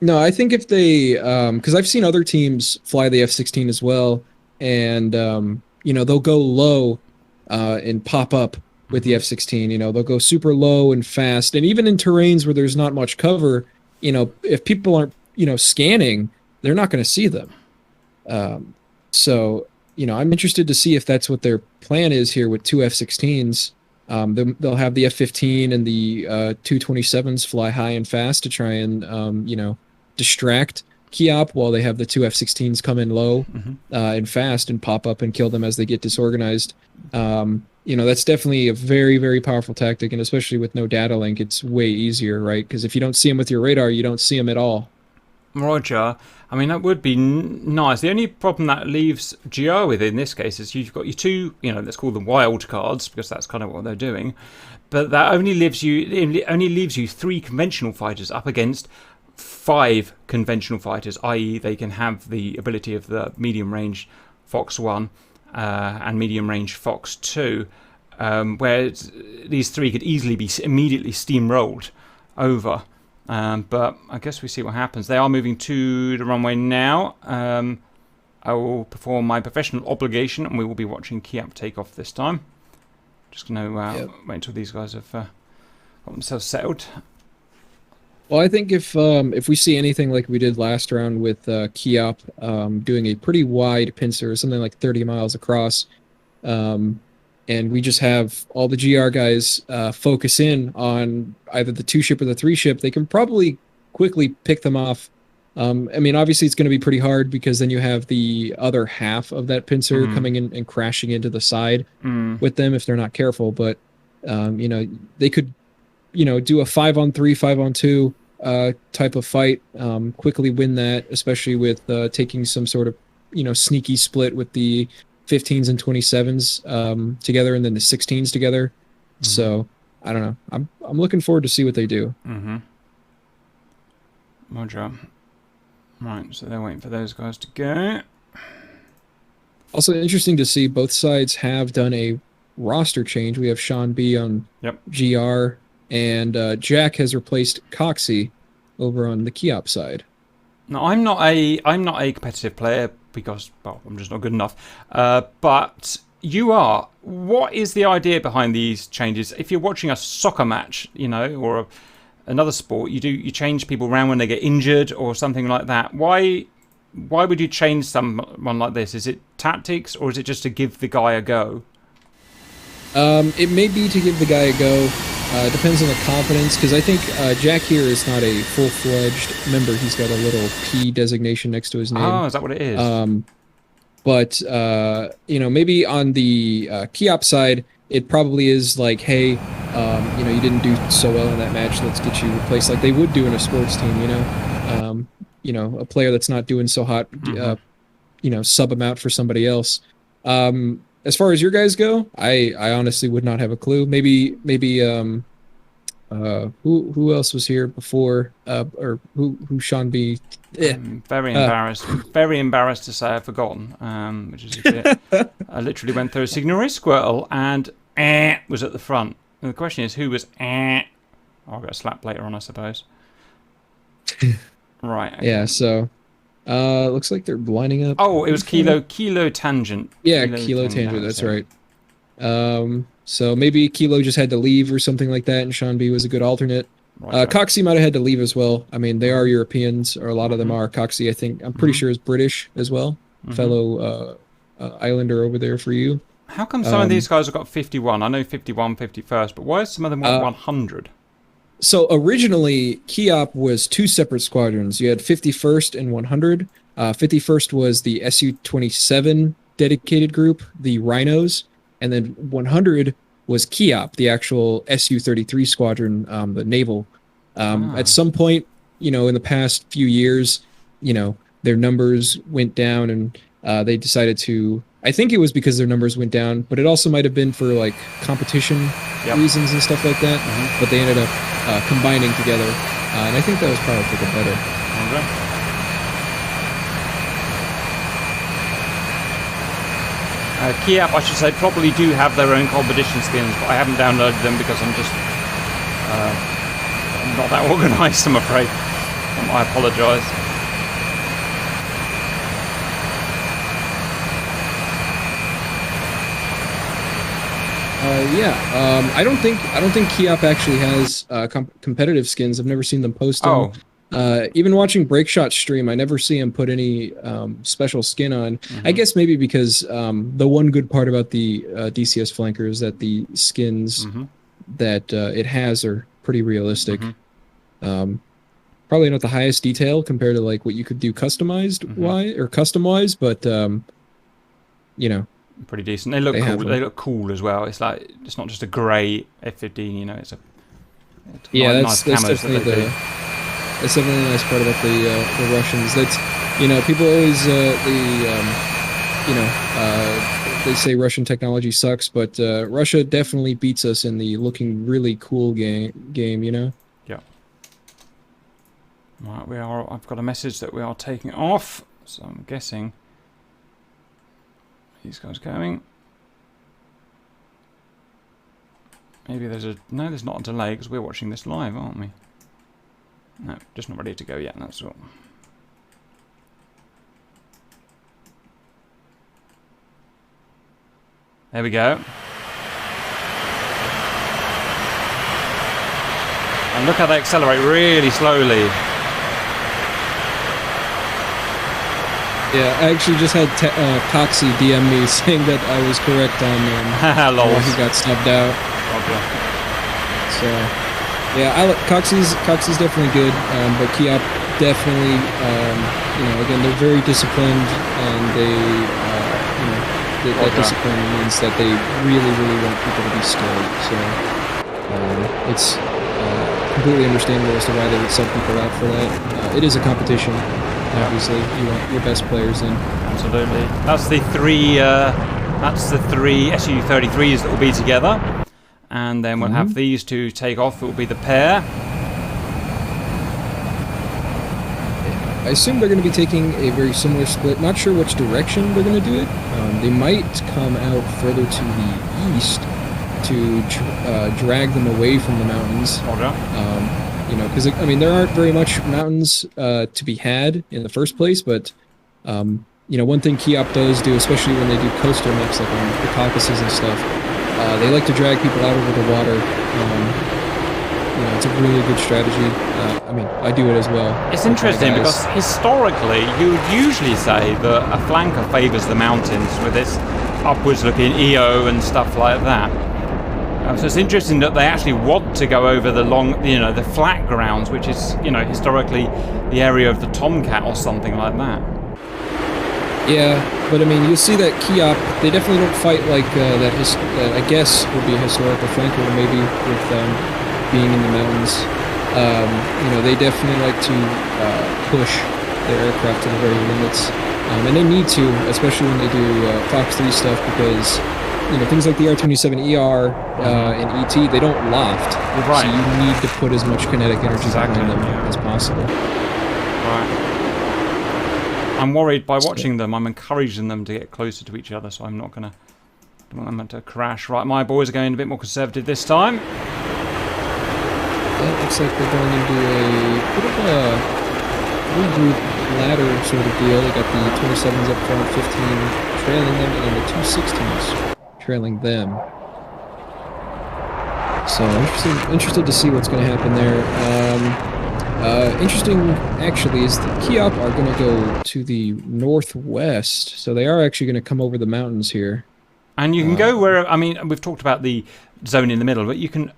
No, I think if they... because I've seen other teams fly the F-16 as well, and, they'll go low and pop up with the F-16. They'll go super low and fast. And even in terrains where there's not much cover, if people aren't, scanning, they're not going to see them. So, I'm interested to see if that's what their plan is here with 2 F-16s. They'll have the F-15 and the 227s fly high and fast to try and, distract KIAP, while they have the 2 F-16s come in low and fast and pop up and kill them as they get disorganized. That's definitely a very, very powerful tactic, and especially with no data link, it's way easier, right? Because if you don't see them with your radar, you don't see them at all. Roger. I mean, that would be nice. The only problem that leaves GR with in this case is you've got your 2, let's call them wild cards, because that's kind of what they're doing. But that only leaves you 3 conventional fighters up against 5 conventional fighters, i.e. they can have the ability of the medium range Fox 1 and medium range Fox 2, where these 3 could easily be immediately steamrolled over. But I guess we see what happens. They are moving to the runway now. I will perform my professional obligation, and we will be watching KIAP take off this time. Just going to wait until these guys have got themselves settled. Well, I think if we see anything like we did last round with KIAP doing a pretty wide pincer, something like 30 miles across, and we just have all the GR guys focus in on either the 2-ship or the 3-ship, they can probably quickly pick them off. I mean, obviously it's going to be pretty hard, because then you have the other half of that pincer coming in and crashing into the side with them if they're not careful. But, they could, do a 5-on-3, 5-on-2 type of fight, quickly win that, especially with taking some sort of, sneaky split with the 15s and 27s together, and then the 16s together. So I don't know. I'm looking forward to see what they do. Roger. Right, so they're waiting for those guys to go. Also interesting to see both sides have done a roster change. We have Sean B on GR, and Jack has replaced Coxie over on the KIAP side. No, I'm not a competitive player, because, well, I'm just not good enough. But you are. What is the idea behind these changes? If you're watching a soccer match, or another sport, you change people around when they get injured or something like that. Why would you change someone like this? Is it tactics, or is it just to give the guy a go? It may be to give the guy a go. Depends on the confidence, because I think Jack here is not a full-fledged member. He's got a little P designation next to his name. Oh, is that what it is? But maybe on the KIAP side, it probably is like, hey, you didn't do so well in that match, let's get you replaced, like they would do in a sports team. A player that's not doing so hot, sub him out for somebody else. As far as your guys go, I honestly would not have a clue. Maybe who else was here before, or who Sean B? Very embarrassed to say I've forgotten, which is a bit. I literally went through a Signore Squirtle and was at the front. And the question is, who was I'll get a slap later on, I suppose. Right. Okay. Yeah, so looks like they're lining up. Oh, it was Kilo Tangent. Yeah, Kilo Tangent, that's right. So maybe Kilo just had to leave or something like that, and Sean B was a good alternate. Right. Coxie might have had to leave as well. I mean, they are Europeans, or a lot of them are. Coxie, I think, I'm pretty sure is British as well. Fellow Islander over there for you. How come some of these guys have got 51? I know 51, 51st, but why is some of them got 100? So originally, KIAP was 2 separate squadrons. You had 51st and 100. 51st was the Su-27 dedicated group, the Rhinos, and then 100 was KIAP, the actual Su-33 squadron, the naval. At some point, in the past few years, their numbers went down, and they decided to. I think it was because their numbers went down, but it also might have been for like competition reasons and stuff like that. But they ended up combining together, and I think that was probably for the better. Okay. KIAP, I should say, probably do have their own competition skins, but I haven't downloaded them because I'm just not that organised, I'm afraid. I apologise. I don't think KIAP actually has competitive skins. I've never seen them post them. Even watching Breakshot stream, I never see him put any special skin on. I guess maybe because the one good part about the DCS flanker is that the skins that it has are pretty realistic. Probably not the highest detail compared to like what you could do custom-wise, but pretty decent. They look cool. They look cool as well. It's like it's not just a grey F-15. It's a nice definitely that's definitely the nice part about the Russians. That's people always they say Russian technology sucks, but Russia definitely beats us in the looking really cool game. Yeah. Right, I've got a message that we are taking off, so I'm guessing these guys going. Maybe there's not a delay because we're watching this live, aren't we? No, just not ready to go yet, that's all. There we go. And look how they accelerate really slowly. Yeah, I actually just had Coxie DM me saying that I was correct on why he got snubbed out. Okay. So, yeah, Coxie's definitely good, but KIAP definitely, again, they're very disciplined, and that discipline means that they really, really want people to be skilled. So, it's completely understandable as to why they would sub people out for that. It is a competition. Obviously, you want your best players in. Absolutely. That's the three Su-33s that will be together, and then we'll have these two take off. It will be the pair. I assume they're going to be taking a very similar split. Not sure which direction they're going to do it. They might come out further to the east to drag them away from the mountains. Because there aren't very much mountains to be had in the first place, but one thing KIAP does do, especially when they do coastal maps like on the Caucasus and stuff, they like to drag people out over the water. It's a really good strategy. I do it as well. It's interesting because historically you would usually say that a flanker favours the mountains with its upwards looking EO and stuff like that. So it's interesting that they actually want to go over the the flat grounds, which is, historically the area of the Tomcat or something like that. Yeah, but you'll see that KIAP, they definitely don't fight like that I guess would be a historical flanker, maybe with being in the mountains. They definitely like to push their aircraft to the very limits, and they need to, especially when they do Fox 3 stuff, because things like the R-27ER and ET, they don't loft. Right. So you need to put as much kinetic energy behind them as possible. Right. I'm worried by watching them. I'm encouraging them to get closer to each other, so I'm not going to... I don't want them to crash. Right, my boys are going a bit more conservative this time. It looks like they're going into a bit of a regroup ladder sort of deal. They got the 27s up front, 15 trailing them, and then the 216s trailing them. So interested to see what's going to happen there. Interesting, actually, is the KIAP are going to go to the northwest, so they are actually going to come over the mountains here. And you can go where, I mean, we've talked about the zone in the middle, but you can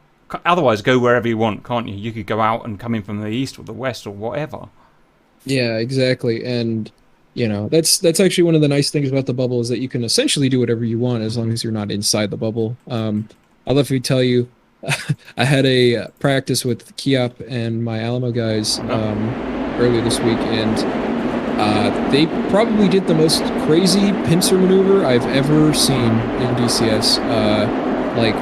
otherwise go wherever you want, can't you? You could go out and come in from the east or the west or whatever. Yeah, exactly. And, you know, that's actually one of the nice things about the bubble is that you can essentially do whatever you want as long as you're not inside the bubble. I'll definitely tell you, I had a practice with KIAP and my Alamo guys earlier this week, and they probably did the most crazy pincer maneuver I've ever seen in DCS. Like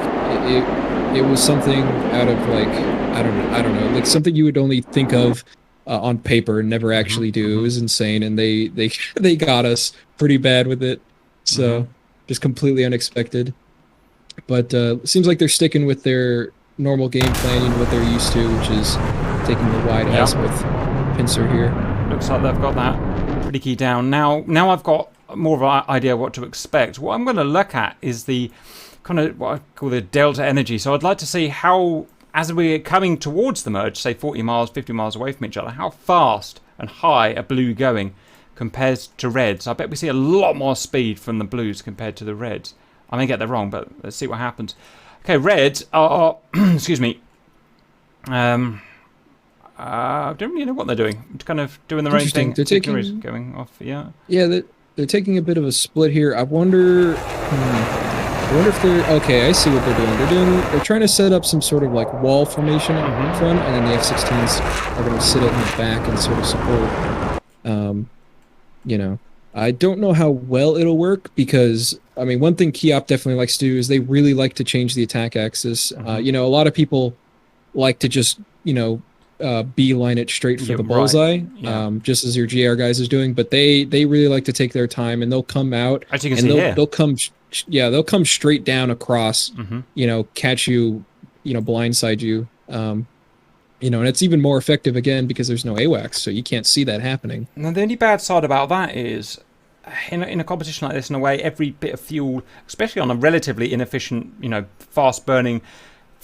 it was something out of like I don't know, like something you would only think of on paper and never actually do. It was insane, and they got us pretty bad with it. So just completely unexpected. But it seems like they're sticking with their normal game planning, what they're used to, which is taking the wide azimuth pincer here. Looks like they've got that pretty key down. Now I've got more of an idea what to expect. What I'm going to look at is the kind of what I call the delta energy. So I'd like to see how, as we're coming towards the merge, say 40 miles, 50 miles away from each other, how fast and high are blue going compared to reds. I bet we see a lot more speed from the blues compared to the reds. I may get that wrong, but let's see what happens. Okay, reds are excuse me. I don't really know what they're doing. They're kind of doing their own thing. They're taking going off. Yeah. Yeah, they're taking a bit of a split here. I wonder if they're okay. I see what they're doing. They're trying to set up some sort of like wall formation up front, and then the F-16s are going to sit it in the back and sort of support. You know, I don't know how well it'll work because, I mean, one thing KIAP definitely likes to do is they really like to change the attack axis. You know, a lot of people like to just, you know, beeline it straight for the bullseye, just as your GR guys is doing. But they really like to take their time, and they'll come out, as you can see here. They'll come straight down across, you know, catch you, you know, blindside you. You know, and it's even more effective again because there's no AWACS, so you can't see that happening. Now, the only bad side about that is, in a competition like this, in a way, every bit of fuel, especially on a relatively inefficient, you know, fast-burning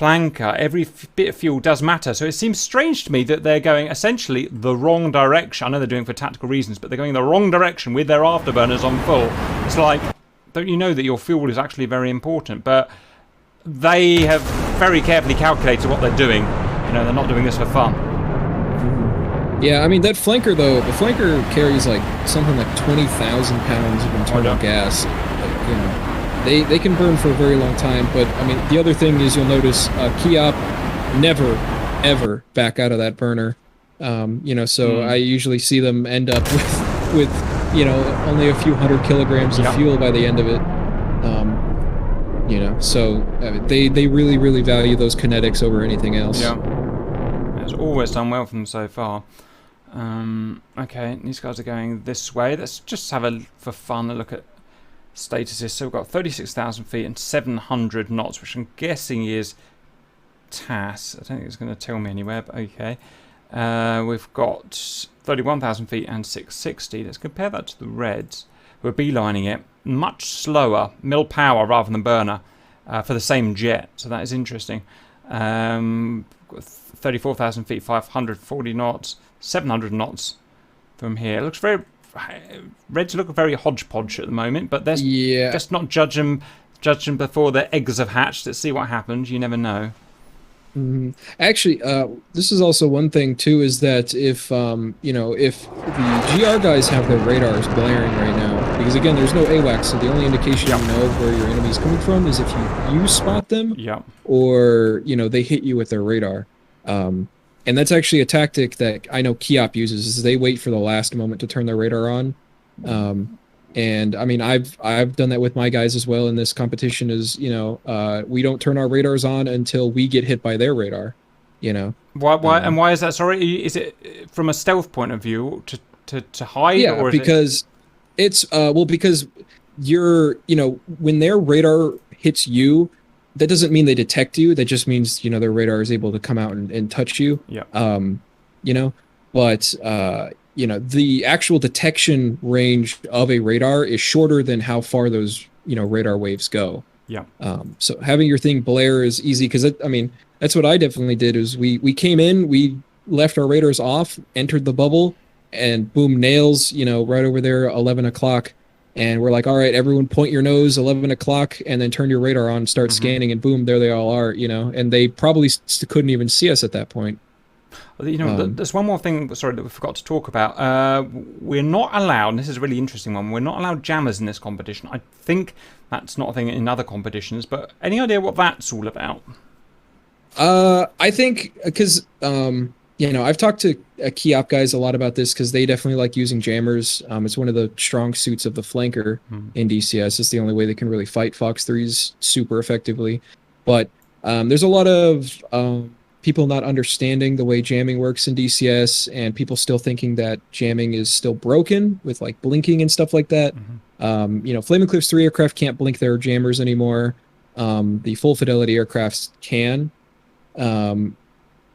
flanker, every bit of fuel does matter. So it seems strange to me that they're going essentially the wrong direction. I know they're doing it for tactical reasons, but they're going the wrong direction with their afterburners on full. It's like, don't you know that your fuel is actually very important? But they have very carefully calculated what they're doing. You know, they're not doing this for fun. Yeah, I mean, that flanker, though, the flanker carries, like, something like 20,000 pounds of internal gas. Like, you know, they can burn for a very long time, but, I mean, the other thing is you'll notice KIAP never, ever back out of that burner. You know, so I usually see them end up with you know, only a few 100 kilograms of fuel by the end of it. You know, so they really, really value those kinetics over anything else. Yeah. It's always done well for them so far. Okay, these guys are going this way. Let's just have for fun, a look at statuses. So we've got 36,000 feet and 700 knots, which I'm guessing is TAS. I don't think it's going to tell me anywhere, but okay. We've got 31,000 feet and 660. Let's compare that to the reds. We're beelining it. Much slower, mil power rather than burner, for the same jet. So that is interesting. 34,000 feet, 540 knots, 700 knots from here. It looks very... Reds look very hodgepodge at the moment, but let's not judge them before their eggs have hatched. Let's see what happens. You never know. Actually, this is also one thing too, is that if you know, if the GR guys have their radars blaring right now, because again, there's no AWACS, so the only indication you know of where your enemy's coming from is if you spot them, or you know, they hit you with their radar. And that's actually a tactic that I know KIAP uses, is they wait for the last moment to turn their radar on. And I mean, I've done that with my guys as well in this competition. Is, you know, we don't turn our radars on until we get hit by their radar. You know. Why and why is that? Sorry, is it from a stealth point of view to hide? Yeah, or because it's well, because you know, when their radar hits you, that doesn't mean they detect you. That just means, you know, their radar is able to come out and touch you. Yeah. You know, but you know, the actual detection range of a radar is shorter than how far those, you know, radar waves go. Yeah. So having your thing blare is easy because I mean that's what I definitely did. Is we came in, we left our radars off, entered the bubble, and boom, nails, right over there, 11 o'clock. And we're like, all right, everyone point your nose, 11 o'clock, and then turn your radar on, start scanning, and boom, there they all are, and they probably couldn't even see us at that point. There's one more thing, sorry, that we forgot to talk about. We're not allowed, and this is a really interesting one, we're not allowed jammers in this competition. I think that's not a thing in other competitions, but any idea what that's all about? I think, because, I've talked to KIAP guys a lot about this because they definitely like using jammers. It's one of the strong suits of the flanker in DCS. It's the only way they can really fight Fox 3s super effectively. But there's a lot of people not understanding the way jamming works in DCS, and people still thinking that jamming is still broken with like blinking and stuff like that. Flaming Cliffs 3 aircraft can't blink their jammers anymore. The full fidelity aircrafts can.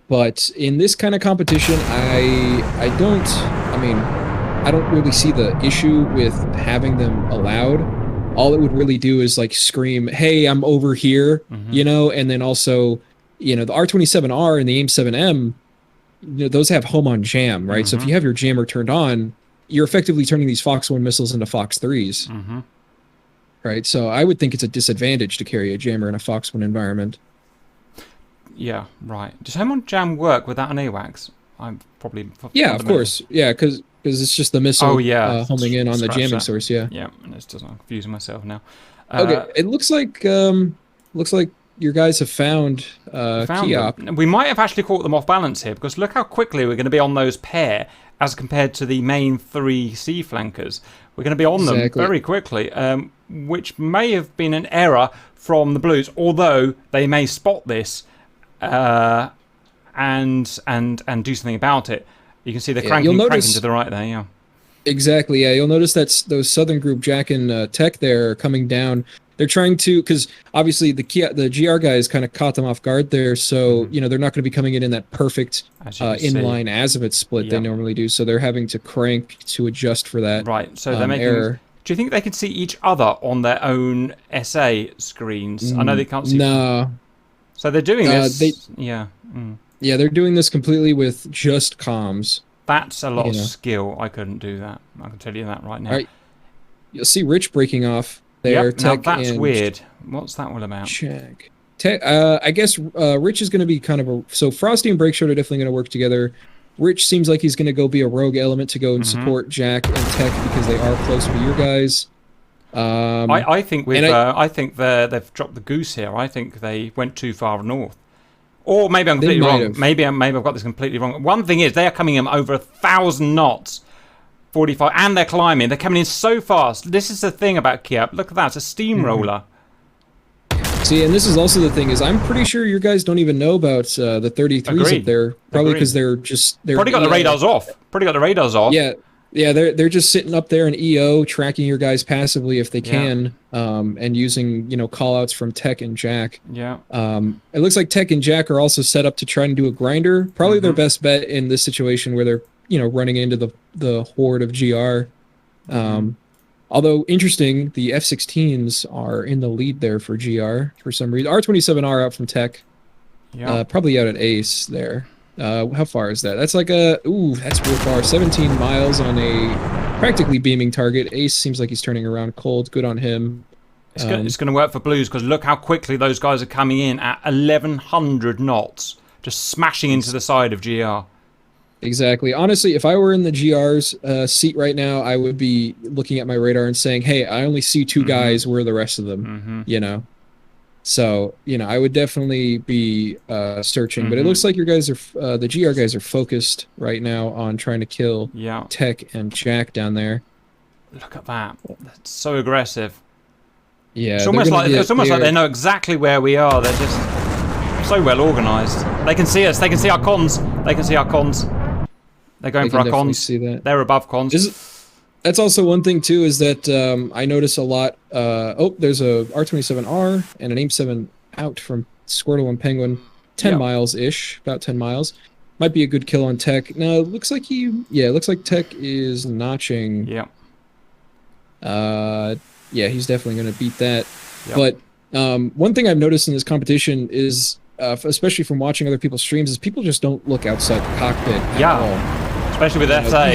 But in this kind of competition, I don't really see the issue with having them allowed. All it would really do is like scream, hey, I'm over here, and then also, the R27R and the AIM-7M, those have home on jam, right? So if you have your jammer turned on, you're effectively turning these Fox 1 missiles into Fox 3s, right? So I would think it's a disadvantage to carry a jammer in a Fox 1 environment. Yeah, right. Does home on jam work without an AWACS? I'm probably... Yeah, of course. Yeah, because it's just the missile homing in on the jamming source, yeah. Yeah, and it's just, I'm confusing myself now. Okay, it looks like your guys have found KIAP. We might have actually caught them off balance here, because look how quickly we're going to be on those pair as compared to the main 3 sea flankers. We're going to be on them very quickly, which may have been an error from the Blues, although they may spot this and do something about it. You can see they're cranking to the right there, yeah. Exactly, yeah. You'll notice that those Southern Group Jack and Tech there are coming down. They're trying to, because obviously the GR guys kind of caught them off guard there, so they're not going to be coming in that perfect inline azimuth split they normally do. So they're having to crank to adjust for that. Right. So they're making error. Do you think they can see each other on their own SA screens? I know they can't see. No. So they're doing this. Yeah, they're doing this completely with just comms. That's a lot of skill. I couldn't do that. I can tell you that right now. All right. You'll see Rich breaking off there. Now that's weird. What's that all about? Check. I guess Rich is going to be kind of so Frosty and Breakshot are definitely going to work together. Rich seems like he's going to go be a rogue element to go and support Jack and Tech because they are close to your guys. I think I think they've dropped the goose here. I think they went too far north. Or maybe I'm completely wrong. Maybe I've got this completely wrong. One thing is they are coming in over 1,000 knots, 45, and they're climbing. They're coming in so fast. This is the thing about KIAP. Look at that. It's a steamroller. See, and this is also the thing is I'm pretty sure your guys don't even know about the 33s up there. Probably because they're probably got the radars off. Yeah, they're just sitting up there in EO, tracking your guys passively if they can, and using callouts from Tech and Jack. Yeah. It looks like Tech and Jack are also set up to try and do a grinder. Probably their best bet in this situation where they're running into the horde of GR. Although interesting, the F-16s are in the lead there for GR for some reason. R-27R out from Tech. Yeah. Probably out at Ace there. How far is that? That's like that's real far. 17 miles on a practically beaming target. Ace seems like he's turning around cold. Good on him. It's going to work for Blues because look how quickly those guys are coming in at 1,100 knots, just smashing into the side of GR. Exactly. Honestly, if I were in the GR's seat right now, I would be looking at my radar and saying, "Hey, I only see 2 guys. Where are the rest of them?" So, I would definitely be searching, but it looks like your guys are, the GR guys are focused right now on trying to kill Tech and Jack down there. Look at that. That's so aggressive. Yeah. It's almost like they know exactly where we are. They're just so well organized. They can see us. They can see our cons. They're going for our cons. See that. They're above cons. That's also one thing too, is that I notice a lot. There's a R-27R and an AIM-7 out from Squirtle and Penguin, 10 miles ish, about 10 miles. Might be a good kill on Tech. No, it looks like it looks like Tech is notching. Yeah. He's definitely going to beat that. Yep. But One thing I've noticed in this competition is, especially from watching other people's streams, is people just don't look outside the cockpit at all. Especially with SA.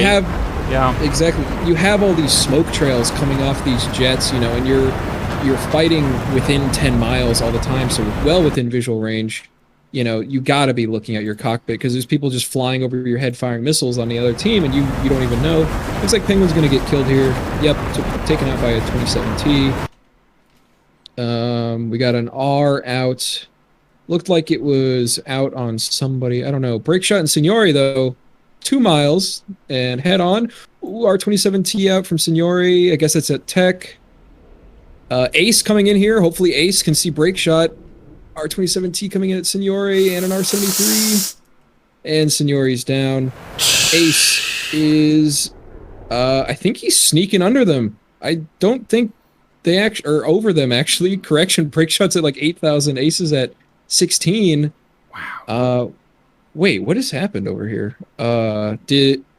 Exactly. You have all these smoke trails coming off these jets, and you're fighting within 10 miles all the time, so well within visual range. You got to be looking at your cockpit because there's people just flying over your head firing missiles on the other team, and you don't even know. Looks like Penguin's going to get killed here. Yep, taken out by a 27T. We got an R out. Looked like it was out on somebody. I don't know. Break shot and Signori, though. 2 miles and head on. Ooh, R27T out from Signori. I guess that's at Tech. Ace coming in here. Hopefully Ace can see break shot. R27T coming in at Signori and an R73. And Signori's down. Ace is... I think he's sneaking under them. I don't think they actually... Or over them, actually. Correction, break shot's at like 8,000. Ace is at 16. Wow. Wait, what has happened over here?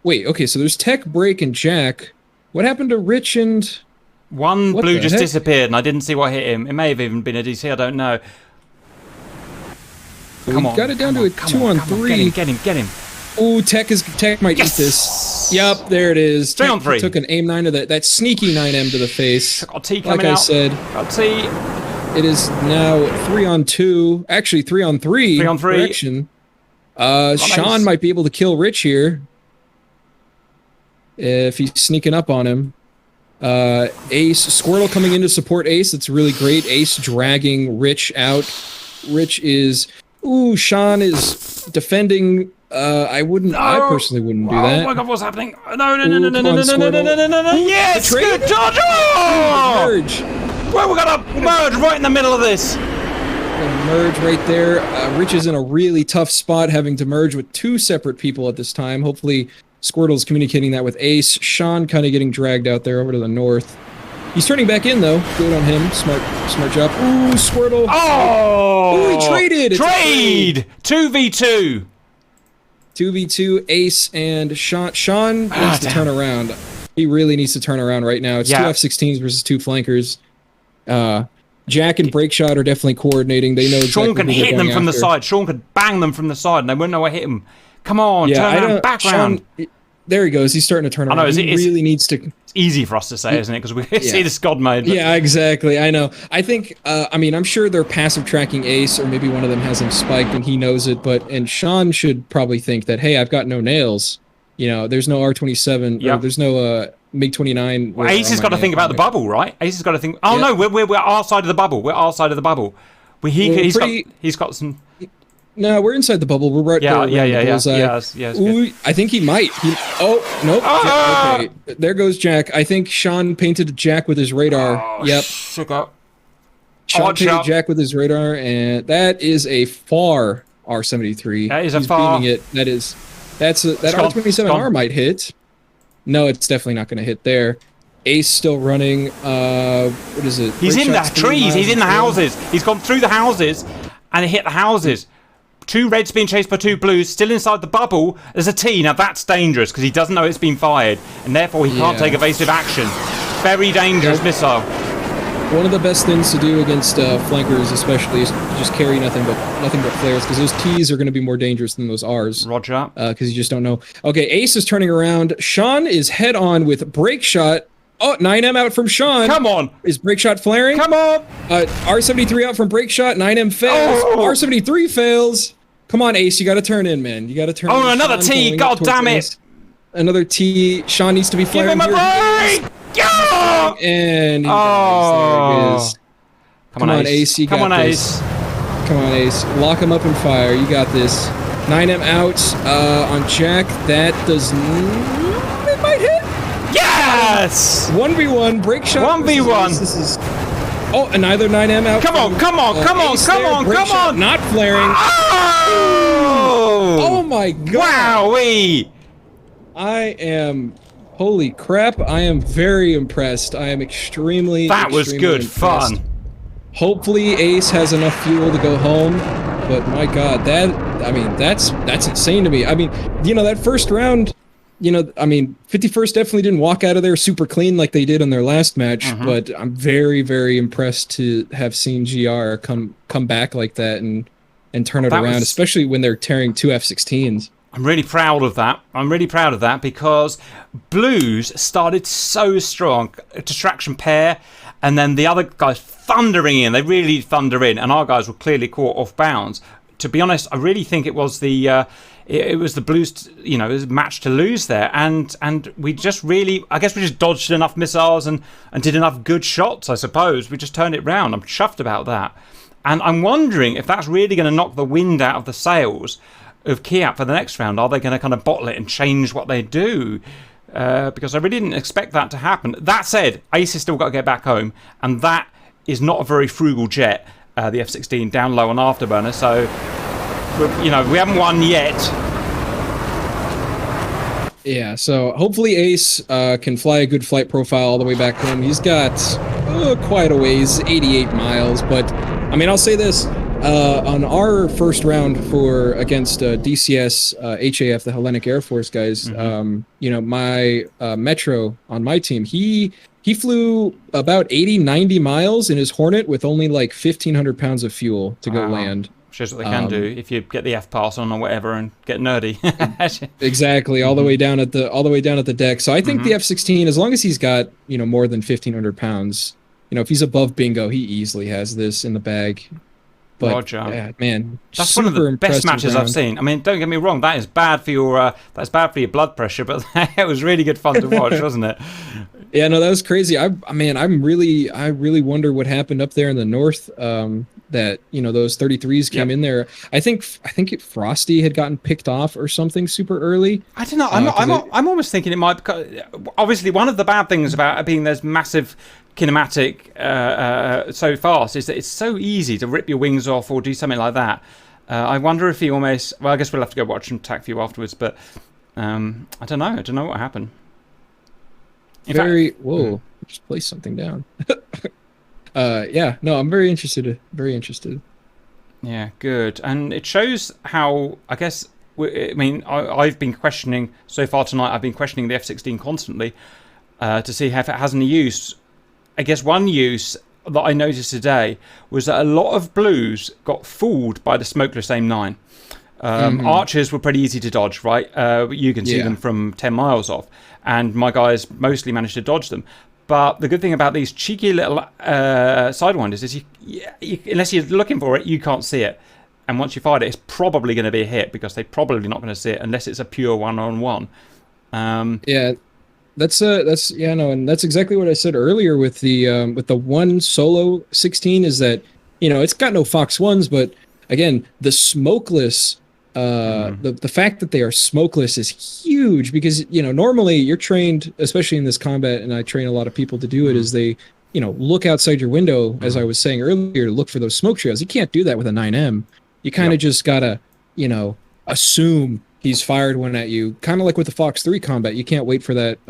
Wait, okay, so there's Tech, Break, and Jack. What happened to Rich and... One blue just disappeared, and I didn't see what hit him. It may have even been a DC, I don't know. Come on. Got it down to a 2-on-3. Get him. Ooh, Tech might eat this. Yup, there it is. 3-on-3. Took an aim 9 to that sneaky 9M to the face. Got a T coming out. Got I said, T. It is now 3-on-2. Actually, 3-on-3. 3-on-3. Correction. Sean might be able to kill Rich here. If he's sneaking up on him. Ace, Squirtle coming in to support Ace. That's really great. Ace dragging Rich out. Rich is... Ooh, Sean is defending... I personally wouldn't do that. Oh my god, what's happening? No. Yes! Good dodge! Merge. Well, we got to merge right in the middle of this. Gonna merge right there. Rich is in a really tough spot, having to merge with 2 separate people at this time. Hopefully, Squirtle's communicating that with Ace. Sean kind of getting dragged out there over to the north. He's turning back in, though. Good on him. Smart job. Ooh, Squirtle. Oh! Ooh, he traded. Trade! 2v2. 2v2, Ace and Sean. Sean needs to turn around. He really needs to turn around right now. It's 2 F-16s versus 2 flankers. Jack and Breakshot are definitely coordinating. They know exactly Sean can hit them from the side. Sean could bang them from the side, and they wouldn't know what hit him. Come on, turn around, back round. There he goes. He's starting to turn around. I know, he really needs to... It's easy for us to say, isn't it? Because we see this God mode. Yeah, exactly. I know. I think, I'm sure they're passive tracking Ace, or maybe one of them has him spiked and he knows it, and Sean should probably think that, hey, I've got no nails. There's no R27, or there's no MiG-29. Well, Ace has got to think about the bubble, right? Ace has got to think, no, we're our side of the bubble. We're our side of the bubble. He's got some... No, we're inside the bubble. We're right there. Yes. Ooh, I think he might. Nope. Okay, there goes Jack. I think Sean painted Jack with his radar. Yep. Sean painted Jack with his radar, and that is a far R73. That is a far. Beating it. That R27R might hit. No, it's definitely not going to hit there. Ace still running. What is it? He's in the trees. He's in the houses. He's gone through the houses, and he hit the houses. 2 reds being chased by 2 blues, still inside the bubble. There's a T. Now that's dangerous because he doesn't know it's been fired, and therefore he can't take evasive action. Very dangerous missile. One of the best things to do against flankers, especially, is just carry nothing but flares, because those T's are going to be more dangerous than those R's. Roger. Because you just don't know. Okay, Ace is turning around. Sean is head on with break shot. Oh, 9M out from Sean. Come on. Is break shot flaring? Come on. R73 out from break shot. 9M fails. R73 fails. Come on, Ace. You got to turn in, man. You got to turn in. Oh, another T. God damn it. Ace. Another T. Sean needs to be flaring. Give him a break. Yeah. And he dies. There it is. Come on, Ace. You got this. Come on, Ace. Lock him up and fire. You got this. 9M out on Jack. That does... It might hit. Yes! 1v1, break shot. 1v1. This is... Oh, another 9M out. Come on. Not flaring. Oh my god. Wowee. I am... Holy crap, I am very impressed. I am extremely was good impressed. fun. Hopefully Ace has enough fuel to go home, but my god, that's insane to me. I mean, that first round, you know, I mean, 51st definitely didn't walk out of there super clean like they did in their last match, but I'm very, very impressed to have seen GR come back like that and turn it around, especially when they're tearing two F-16s. I'm really proud of that. I'm really proud of that because Blues started so strong, a distraction pair, and then the other guys thundering in. They really thunder in, and our guys were clearly caught off bounds. To be honest, I really think it was the Blues, you know, it was a match to lose there, and we just really, I guess we just dodged enough missiles and did enough good shots. I suppose we just turned it round. I'm chuffed about that, and I'm wondering if that's really going to knock the wind out of the sails of KIAP for the next round. Are they going to kind of bottle it and change what they do? Because I really didn't expect that to happen. That said, Ace has still got to get back home, and that is not a very frugal jet, the F-16, down low on afterburner, so, you know, we haven't won yet. Yeah, so hopefully Ace can fly a good flight profile all the way back home. He's got quite a ways, 88 miles, but, I mean, I'll say this. On our first round against DCS, HAF, the Hellenic Air Force guys, you know, my Metro on my team, he flew about 80, 90 miles in his Hornet with only like 1,500 pounds of fuel to go land. Shows what they can do if you get the F-pass on or whatever and get nerdy. Exactly, all the way down at the deck. So I think the F-16, as long as he's got, you know, more than 1,500 pounds, you know, if he's above bingo, he easily has this in the bag. But, Roger. Yeah, man, that's one of the best matches I've seen. I mean, don't get me wrong, that is bad for your blood pressure, but it was really good fun to watch, wasn't it? Yeah, no, that was crazy. I really wonder what happened up there in the north. That, you know, those 33s came in there. I think Frosty had gotten picked off or something super early. I don't know. I'm almost thinking it might. Obviously, one of the bad things about it being there's massive kinematic so fast is that it's so easy to rip your wings off or do something like that. I wonder if he almost. Well, I guess we'll have to go watch some TAC View afterwards. But I don't know. I don't know what happened. Whoa! Just place something down. Yeah, no, I'm very interested. Very interested. Yeah, good. And it shows how, I guess, I mean, I've been questioning, so far tonight, I've been questioning the F-16 constantly to see if it has any use. I guess one use that I noticed today was that a lot of Blues got fooled by the smokeless AIM-9. Archers were pretty easy to dodge, right? You can see them from 10 miles off, and my guys mostly managed to dodge them. But the good thing about these cheeky little Sidewinders is unless you're looking for it, you can't see it. And once you find it, it's probably going to be a hit because they're probably not going to see it unless it's a pure one-on-one. Yeah, that's and that's exactly what I said earlier with the one solo 16 is that, you know, it's got no Fox 1s, but again, the smokeless. The fact that they are smokeless is huge because, you know, normally you're trained, especially in this combat, and I train a lot of people to do it, is they, you know, look outside your window, as I was saying earlier, to look for those smoke trails. You can't do that with a 9M. You kind of just gotta, you know, assume he's fired one at you. Kind of like with the Fox 3 combat, you can't wait for that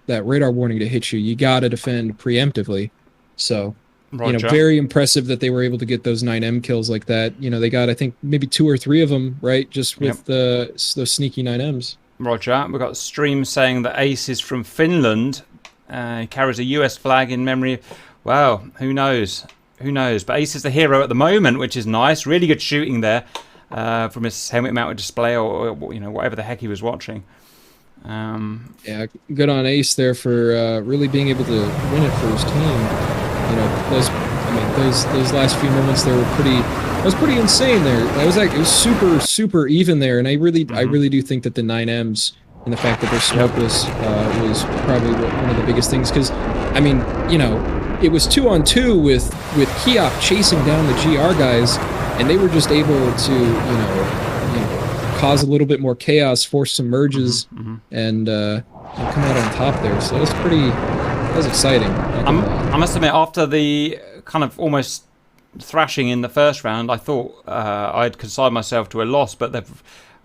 that radar warning to hit you. You gotta defend preemptively. So. Roger. You know, very impressive that they were able to get those 9M kills like that. You know, they got, I think, maybe 2 or 3 of them, right? Just with those sneaky 9Ms. Roger. We've got Stream saying that Ace is from Finland. He carries a US flag in memory. Wow, who knows? Who knows? But Ace is the hero at the moment, which is nice. Really good shooting there from his helmet-mounted display or, you know, whatever the heck he was watching. Yeah, good on Ace there for really being able to win it for his team. You know, those last few moments there were pretty insane there. It was super even there, and I really do think that the 9Ms and the fact that they're smokeless was probably one of the biggest things. Because, I mean, you know, it was 2-on-2 with KIAP chasing down the GR guys, and they were just able to, you know, cause a little bit more chaos, force some merges, and come out on top there. So that was exciting. I must admit, after the kind of almost thrashing in the first round, I thought I'd consigned myself to a loss, but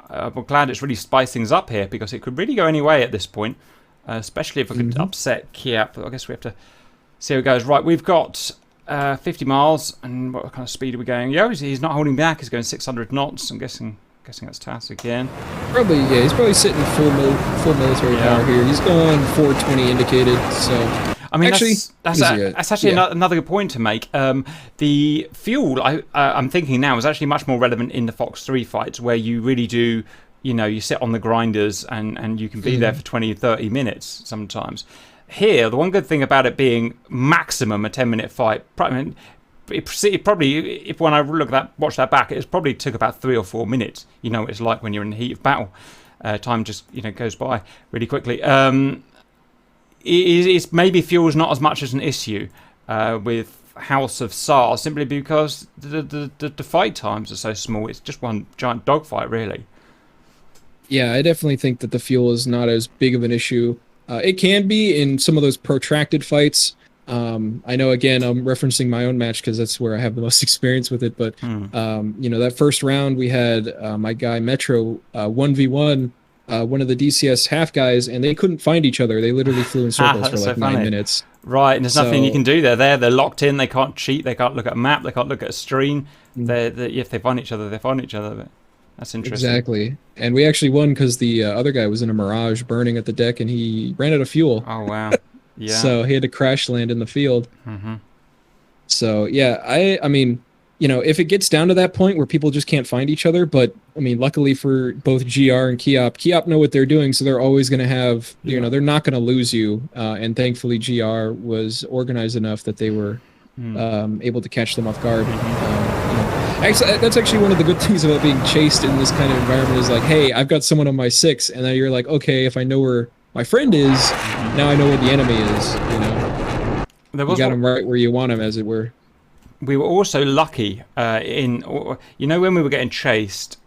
I'm glad it's really spiced things up here because it could really go any way at this point, especially if I could upset KIAP. I guess we have to see how it goes. Right, we've got 50 miles, and what kind of speed are we going? Yeah, he's not holding back. He's going 600 knots. I'm guessing Guessing that's TAS again. Probably, yeah. He's probably sitting full military power here. He's going 420 indicated. So I mean, actually, that's actually another good point to make. The fuel, I'm thinking now, is actually much more relevant in the Fox 3 fights, where you really do, you sit on the grinders and you can be there for 20, 30 minutes sometimes. Here, the one good thing about it being maximum a 10-minute fight, it probably, if when I watch that back, it probably took about 3 or 4 minutes. You know what it's like when you're in the heat of battle. Time just goes by really quickly. It maybe fuel's not as much as an issue with House of SARH, simply because the fight times are so small. It's just one giant dogfight, really. Yeah, I definitely think that the fuel is not as big of an issue. It can be in some of those protracted fights. I know, again, I'm referencing my own match because that's where I have the most experience with it. But, that first round we had my guy Metro 1v1, one of the DCS half guys, and they couldn't find each other. They literally flew in circles for like 9 minutes. Right, and there's nothing you can do there. They're locked in. They can't cheat. They can't look at a map. They can't look at a screen. If they find each other, they find each other. But that's interesting. Exactly. And we actually won because the other guy was in a Mirage burning at the deck, and he ran out of fuel. Oh, wow. Yeah. So he had to crash land in the field. So, yeah, I mean, if it gets down to that point where people just can't find each other, but, I mean, luckily for both GR and KIAP know what they're doing, so they're always going to have, they're not going to lose you. And thankfully, GR was organized enough that they were able to catch them off guard. Actually, that's actually one of the good things about being chased in this kind of environment is like, hey, I've got someone on my 6, and then you're like, okay, if I know where my friend is, now I know where the enemy is, You got him right where you want him, as it were. We were also lucky when we were getting chased,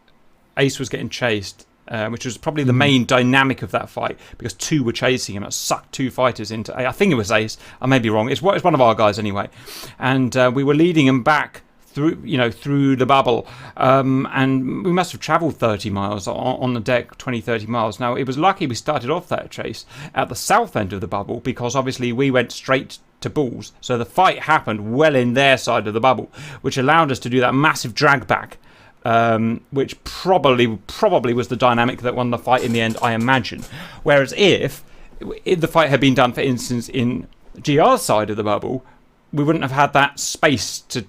Ace was getting chased, which was probably the main dynamic of that fight, because 2 were chasing him. It sucked 2 fighters into, I think it was Ace, I may be wrong, it's one of our guys anyway, and we were leading him back through the bubble, and we must have travelled 30 miles on the deck, 20, 30 miles. Now, it was lucky we started off that chase at the south end of the bubble, because obviously we went straight to balls, so the fight happened well in their side of the bubble, which allowed us to do that massive drag back, which probably was the dynamic that won the fight in the end, I imagine. Whereas if the fight had been done, for instance, in GR's side of the bubble, we wouldn't have had that space to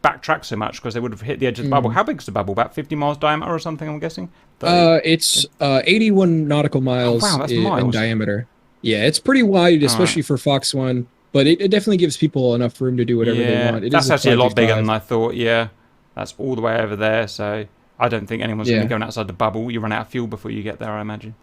backtrack so much, because they would have hit the edge of the bubble. How big is the bubble? About 50 miles diameter or something, I'm guessing? It's 81 nautical miles, in diameter. Yeah, it's pretty wide, especially for Fox 1, but it definitely gives people enough room to do whatever they want. That's actually a lot bigger than I thought, That's all the way over there, so I don't think anyone's going to be going outside the bubble. You run out of fuel before you get there, I imagine.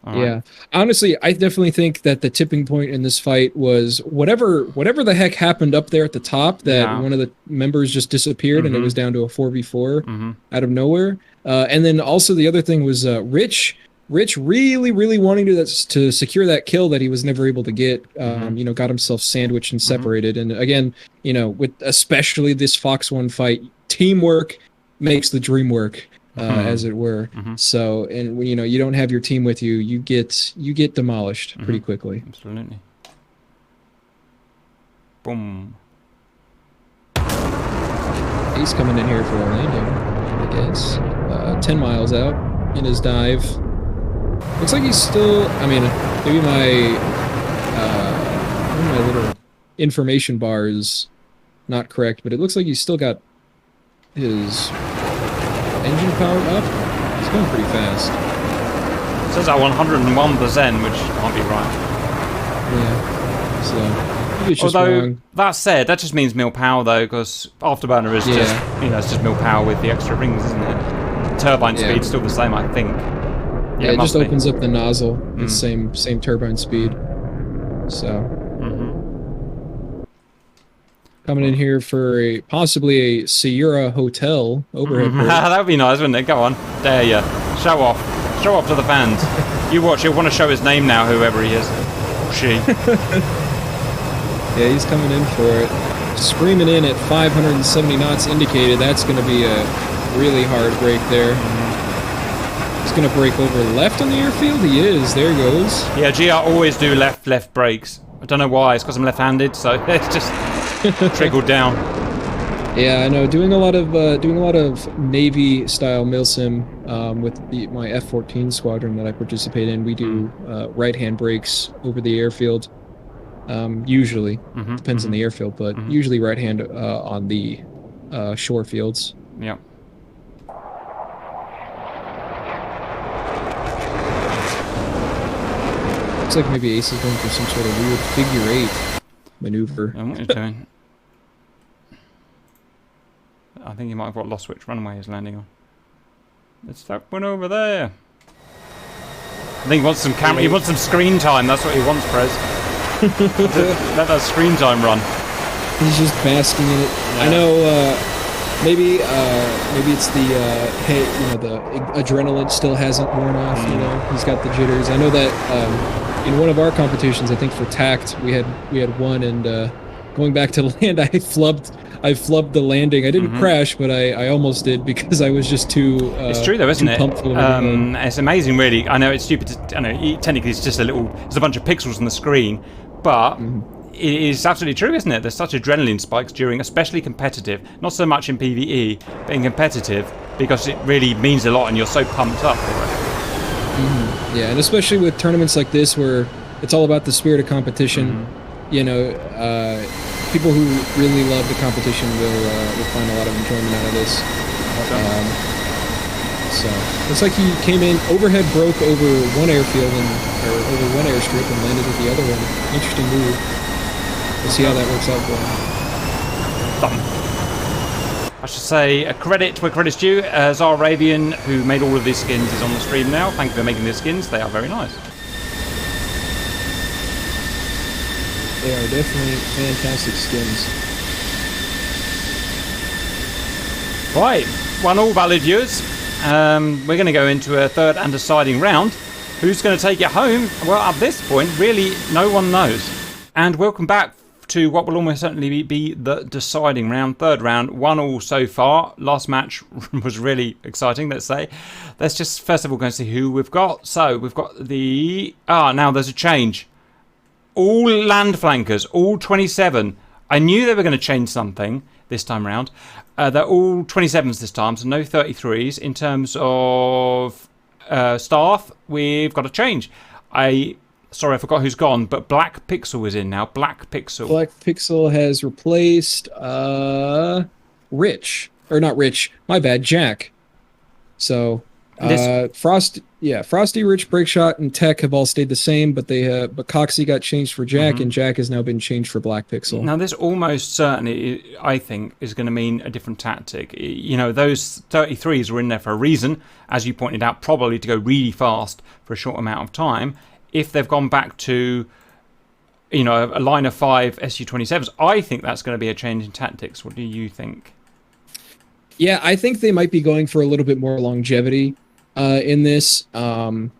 Yeah, honestly, I definitely think that the tipping point in this fight was whatever the heck happened up there at the top, that one of the members just disappeared and it was down to a 4v4 out of nowhere. And then also the other thing was Rich really wanting to secure that kill that he was never able to get. Got himself sandwiched and separated. And again, with especially this Fox 1 fight, teamwork makes the dream work. As it were. So, and when you don't have your team with you, you get demolished pretty quickly. Absolutely. Boom. He's coming in here for a landing, I guess. 10 miles out in his dive. Looks like he's still, maybe my little information bar is not correct, but it looks like he's still got his engine power up. It's going pretty fast. It says at 101%, which can't be right. Yeah. So maybe it's just although wrong. That said, that just means mil power though, because afterburner is just it's just mil power with the extra rings, isn't it? Turbine speed's still the same, I think. Yeah, it just opens up the nozzle. It's same turbine speed. So. Coming in here for possibly a Sierra Hotel overhead. That would be nice, wouldn't it? Go on. Dare you. Show off. Show off to the fans. You watch, he'll want to show his name now, whoever he is. Or she. Yeah, he's coming in for it. Screaming in at 570 knots indicated. That's going to be a really hard break there. He's going to break over left on the airfield. He is. There he goes. Yeah, GR always do left breaks. I don't know why. It's because I'm left-handed, so it's just... trickled down. Yeah, I know. Doing a lot of Navy style milsim with my F-14 squadron that I participate in. We do right hand brakes over the airfield. Usually depends on the airfield, but usually right hand on the shore fields. Yeah. Looks like maybe Ace is going for some sort of weird figure 8 maneuver. I know what you're doing. I think he might have got lost which runway he's landing on. It's that one over there. I think he wants some camera. He wants some screen time. That's what he wants, Prez. Let that screen time run. He's just basking in it. Yeah. I know. Maybe it's the hey, the adrenaline still hasn't worn off. He's got the jitters. I know that in one of our competitions, I think for TACT, we had one, and going back to land, I flubbed the landing. I didn't crash, but I almost did because I was just too. It's true though, isn't it? It's amazing, really. I know it's stupid. I know technically it's just it's a bunch of pixels on the screen, but. It is absolutely true, isn't it? There's such adrenaline spikes during, especially competitive, not so much in PvE, but in competitive, because it really means a lot and you're so pumped up for it. Yeah, and especially with tournaments like this where it's all about the spirit of competition, people who really love the competition will find a lot of enjoyment out of this. So, looks like he came in, overhead broke over one airfield, or over one airstrip and landed at the other one. Interesting move. We'll see how that works out for him. I should say a credit where credit's due. Zara Arabian, who made all of these skins, is on the stream now. Thank you for making these skins. They are very nice. They are definitely fantastic skins. Right, 1-1 valid viewers. We're going to go into a third and deciding round. Who's going to take it home? Well, at this point, really, no one knows. And welcome back to what will almost certainly be the deciding round, third round, 1-1 so far. Last match was really exciting, let's say. Let's just first of all go and see who we've got. So we've got now there's a change. All land flankers, all 27. I knew they were going to change something this time round. They're all 27s this time, so no 33s. In terms of staff, we've got a change. Sorry, I forgot who's gone, but Black Pixel is in now. Black Pixel. Black Pixel has replaced Rich. Or not Rich, my bad, Jack. So Frosty, Rich, Breakshot, and Tech have all stayed the same, but but Coxie got changed for Jack, and Jack has now been changed for Black Pixel. Now this almost certainly, I think, is going to mean a different tactic. Those 33s were in there for a reason, as you pointed out, probably to go really fast for a short amount of time. If they've gone back to, a line of 5 Su-27s, I think that's going to be a change in tactics. What do you think? Yeah, I think they might be going for a little bit more longevity in this than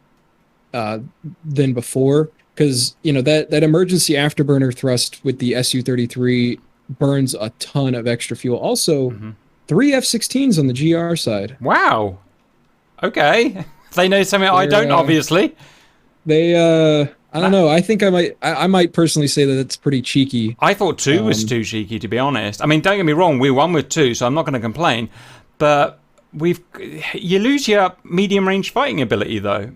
before, because that emergency afterburner thrust with the Su-33 burns a ton of extra fuel. Also, 3 F-16s on the GR side. Wow. Okay, they know something I don't, obviously. They, I don't know. I think I might personally say that it's pretty cheeky. I thought 2 was too cheeky, to be honest. I mean, don't get me wrong, we won with 2, so I'm not going to complain. But you lose your medium range fighting ability, though.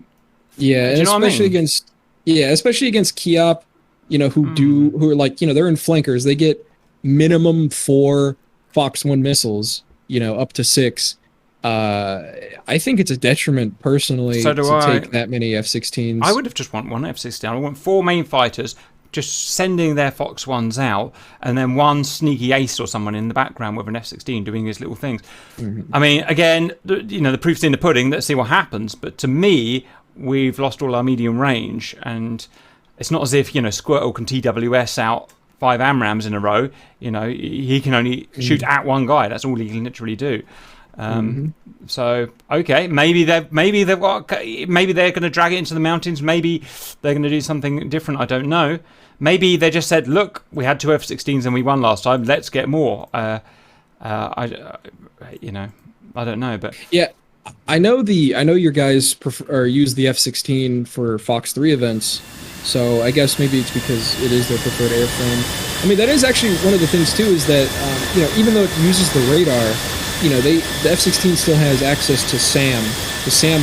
Yeah, especially against KIAP, who are like, they're in flankers. They get minimum 4 Fox 1 missiles, up to 6. I think it's a detriment personally to take that many F-16s. I would have just want 1 F-16. I want 4 main fighters just sending their Fox 1s out, and then 1 sneaky ace or someone in the background with an F-16 doing his little things. I mean, again, the proof's in the pudding. Let's see what happens. But to me, we've lost all our medium range, and it's not as if Squirtle can TWS out 5 AMRAAMs in a row. He can only shoot at 1 guy. That's all he can literally do. So okay, maybe they're going to drag it into the mountains. Maybe they're going to do something different. I don't know. Maybe they just said, look, we had 2 F-16s and we won last time. Let's get more. I don't know, but yeah, I know your guys use the F-16 for Fox 3 events. So I guess maybe it's because it is their preferred airframe. I mean, that is actually one of the things too, is that even though it uses the radar, the F-16 still has access to SAM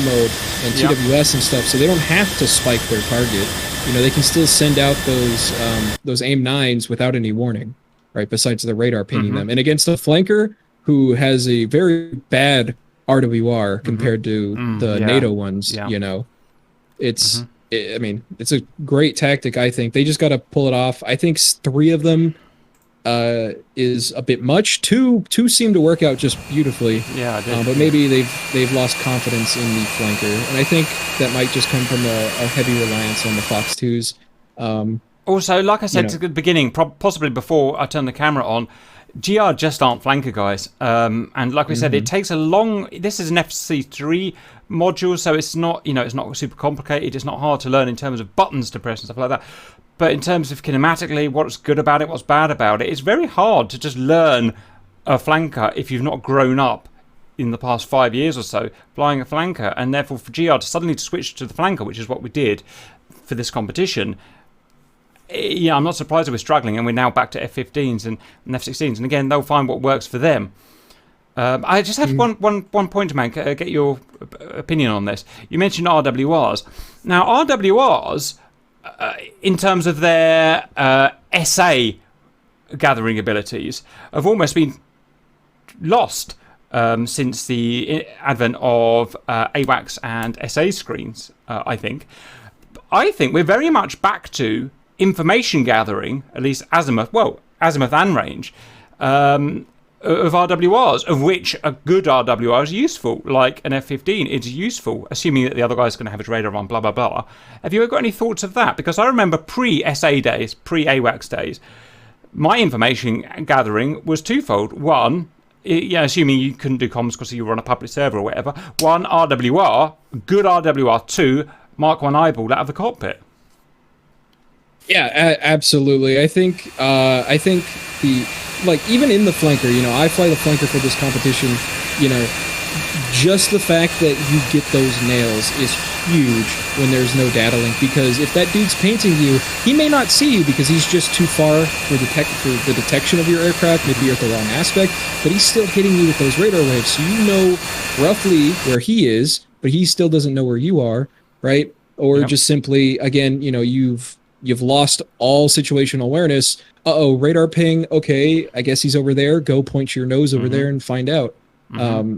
mode and TWS and stuff, so they don't have to spike their target. They can still send out those AIM-9s without any warning, right? Besides the radar pinging them, and against a flanker who has a very bad RWR compared to the NATO ones, it's. I mean, it's a great tactic. I think they just got to pull it off. I think 3 of them is a bit much. Two seem to work out just beautifully. Yeah, but maybe they've lost confidence in the flanker, and I think that might just come from a heavy reliance on the Fox 2s. Also, like I said at the beginning, possibly before I turned the camera on, GR just aren't flanker guys, and like we said, it takes a long. This is an FC3 module, so it's not it's not super complicated. It's not hard to learn in terms of buttons to press and stuff like that. But in terms of kinematically, what's good about it, what's bad about it, it's very hard to just learn a flanker if you've not grown up in the past 5 years or so flying a flanker, and therefore for GR to suddenly switch to the flanker, which is what we did for this competition. Yeah, I'm not surprised that we're struggling, and we're now back to F-15s and F-16s, and again, they'll find what works for them. I just have one point to make, get your opinion on this. You mentioned RWRs. Now, RWRs, in terms of their SA gathering abilities, have almost been lost since the advent of AWACS and SA screens, I think. I think we're very much back to information gathering, at least azimuth and range, of RWRs, of which a good RWR is useful, like an F-15 is useful, assuming that the other guy's going to have his radar on, blah, blah, blah. Have you ever got any thoughts of that? Because I remember pre-SA days, pre-AWACS days, my information gathering was twofold. One, assuming you couldn't do comms because you were on a public server or whatever, one, RWR, good RWR, two, Mark 1 eyeball out of the cockpit. Yeah, absolutely. I think even in the flanker, I fly the flanker for this competition, just the fact that you get those nails is huge when there's no data link, because if that dude's painting you, he may not see you because he's just too far for the detection of your aircraft, maybe you're at the wrong aspect, but he's still hitting you with those radar waves, so you know roughly where he is, but he still doesn't know where you are, right? Or just simply, again, you've lost all situational awareness. Radar ping. Okay, I guess he's over there. Go point your nose over there and find out.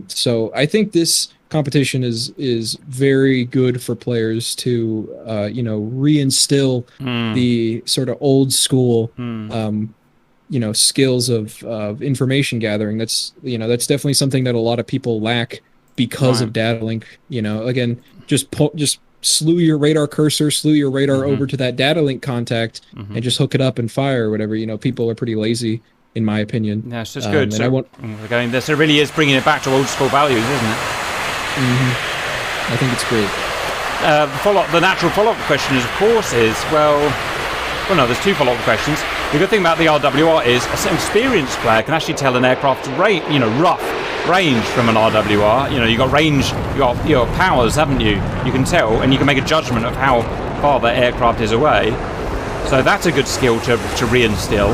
So I think this competition is very good for players to reinstill the sort of old school skills of information gathering. That's definitely something that a lot of people lack because of data link. Again, just slew your radar cursor, slew your radar over to that data link contact, and just hook it up and fire or whatever. People are pretty lazy, in my opinion. Yeah, it's just good. So this really is bringing it back to old school values, isn't it? I think it's great. The natural follow-up question, of course, is no, there's two follow-up questions. The good thing about the RWR is an experienced player can actually tell an aircraft's rough range from an RWR. You got range, you got your powers, haven't you? You can tell, and you can make a judgment of how far the aircraft is away. So that's a good skill to reinstill.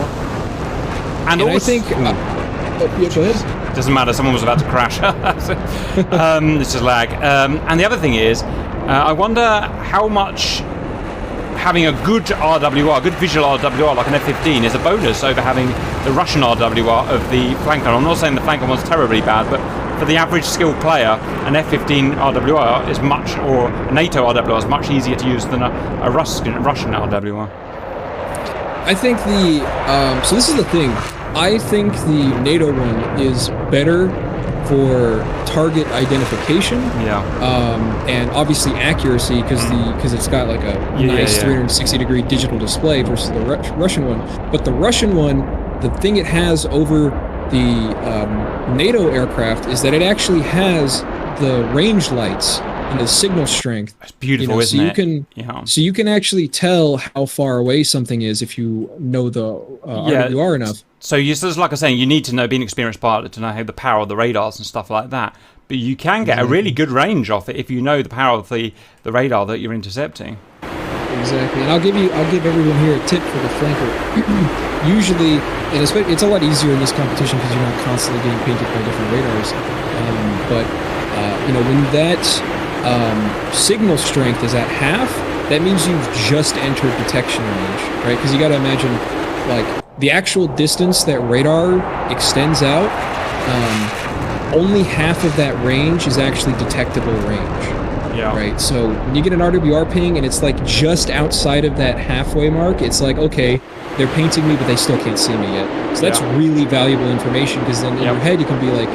And also, I think go ahead. Doesn't matter. Someone was about to crash. It's just lag. And the other thing is, I wonder how much having a good RWR, a good visual RWR like an F-15 is a bonus over having the Russian RWR of the flanker. I'm not saying the flanker one's terribly bad, but for the average skilled player, an F-15 RWR is or NATO RWR is much easier to use than a Russian RWR. I think so this is the thing. I think the NATO one is better for target identification, and obviously accuracy because it's got like a nice 360-degree digital display versus the Russian one. But the Russian one, the thing it has over the NATO aircraft is that it actually has the range lights and the signal strength. It's beautiful, isn't it? So you can actually tell how far away something is if you know the RWR enough. So just like I was saying, you need to know, be an experienced pilot to know how the power of the radars and stuff like that. But you can get a really good range off it if you know the power of the radar that you're intercepting. Exactly, and I'll give everyone here a tip for the flanker. Usually, and especially, it's a lot easier in this competition because you're not constantly getting painted by different radars. But when that signal strength is at half, that means you've just entered detection range, right? Because you got to imagine, like, the actual distance that radar extends out, only half of that range is actually detectable range. Yeah. Right. So when you get an RWR ping and it's like just outside of that halfway mark, it's like, okay, they're painting me, but they still can't see me yet. So that's really valuable information, because then in your head you can be like,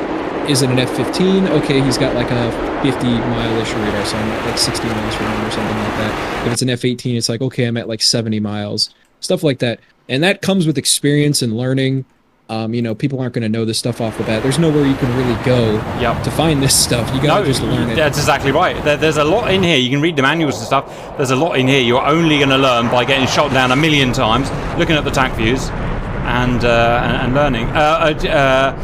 is it an F-15? Okay, he's got like a 50-mile-ish radar, so I'm at like 60 miles from him or something like that. If it's an F-18, it's like, okay, I'm at like 70 miles. Stuff like that. And that comes with experience and learning. People aren't going to know this stuff off the bat. There's nowhere you can really go to find this stuff. You got to just learn it. That's exactly right. There's a lot in here. You can read the manuals and stuff. There's a lot in here you're only going to learn by getting shot down a million times, looking at the TAC views, and learning. A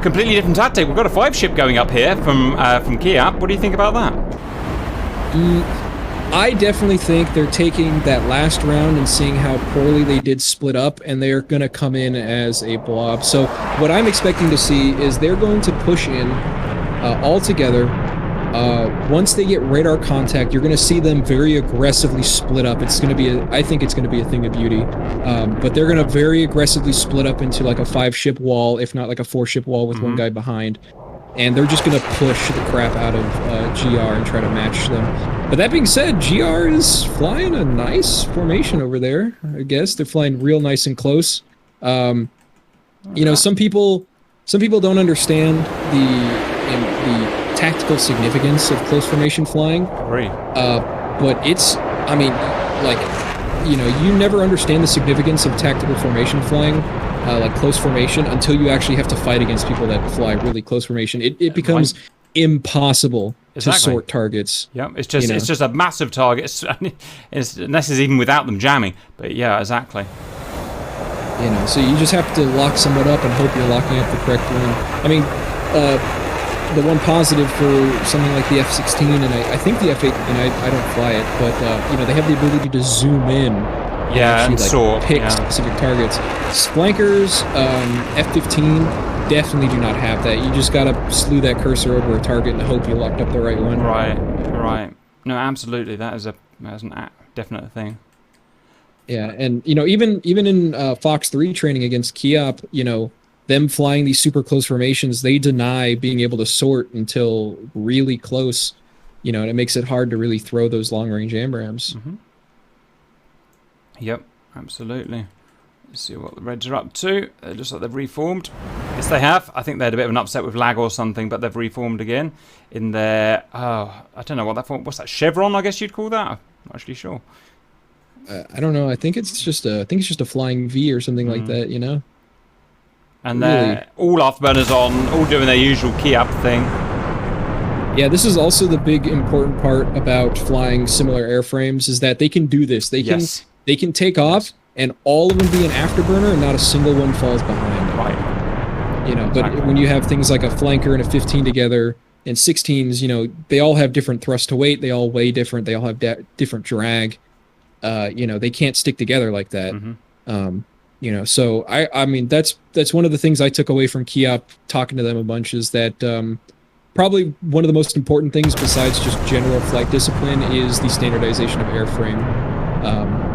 completely different tactic. We've got a 5-ship going up here from KIAP. What do you think about that? I definitely think they're taking that last round and seeing how poorly they did split up, and they're going to come in as a blob. So what I'm expecting to see is they're going to push in all together. Once they get radar contact, you're going to see them very aggressively split up. It's going to be, I think it's going to be a thing of beauty. But they're going to very aggressively split up into like a 5-ship wall, if not like a 4-ship wall with one guy behind. And they're just going to push the crap out of GR and try to match them. But that being said, GR is flying a nice formation over there, I guess. They're flying real nice and close. Some people don't understand the tactical significance of close formation flying. Right. But it's, you never understand the significance of tactical formation flying, like close formation, until you actually have to fight against people that fly really close formation. It becomes impossible to sort targets. Yeah, it's just a massive target. This is even without them jamming. But yeah, exactly. So you just have to lock someone up and hope you're locking up the correct one. I mean, the one positive for something like the F-16, and I think the F-8, and I don't fly it, but they have the ability to zoom in. And sort. Pick specific targets. Flankers, F-15 definitely do not have that. You just gotta slew that cursor over a target and hope you locked up the right one. Right. No, absolutely. That's an definite thing. Yeah, and even in Fox 3 training against KIAP, them flying these super close formations, they deny being able to sort until really close. And it makes it hard to really throw those long range AMRAAMs. Mm-hmm. Yep, absolutely. Let's see what the Reds are up to. It looks like they've reformed. Yes, they have. I think they had a bit of an upset with lag or something, but they've reformed again in their... I don't know what that form... What's that? Chevron, I guess you'd call that? I'm not actually sure. I don't know. I think it's just a flying V or something like that, And they're all afterburners on, all doing their usual KIAP thing. Yeah, this is also the big important part about flying similar airframes, is that they can do this. They can take off and all of them be an afterburner and not a single one falls behind them. Right. But when you have things like a flanker and a 15 together, and 16s, they all have different thrust to weight, they all weigh different, they all have different drag. They can't stick together like that. Mm-hmm. So I mean that's one of the things I took away from KIAP talking to them a bunch, is that probably one of the most important things besides just general flight discipline is the standardization of airframe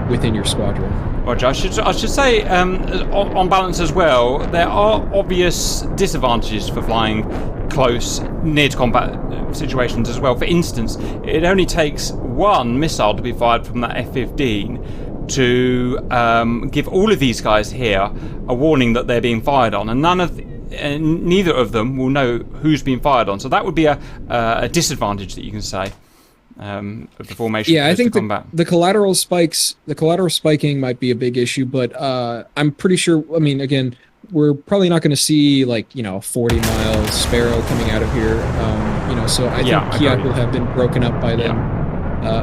within your squadron. Roger. I should say, on balance as well, there are obvious disadvantages for flying close, near-to-combat situations as well. For instance, it only takes one missile to be fired from that F-15 to give all of these guys here a warning that they're being fired on, and neither of them will know who's been fired on. So that would be a disadvantage that you can say of the formation. Yeah, I think the collateral spiking might be a big issue, but I'm pretty sure. I mean, again, we're probably not going to see like a 40-mile Sparrow coming out of here. So I think KIAP will have been broken up by then.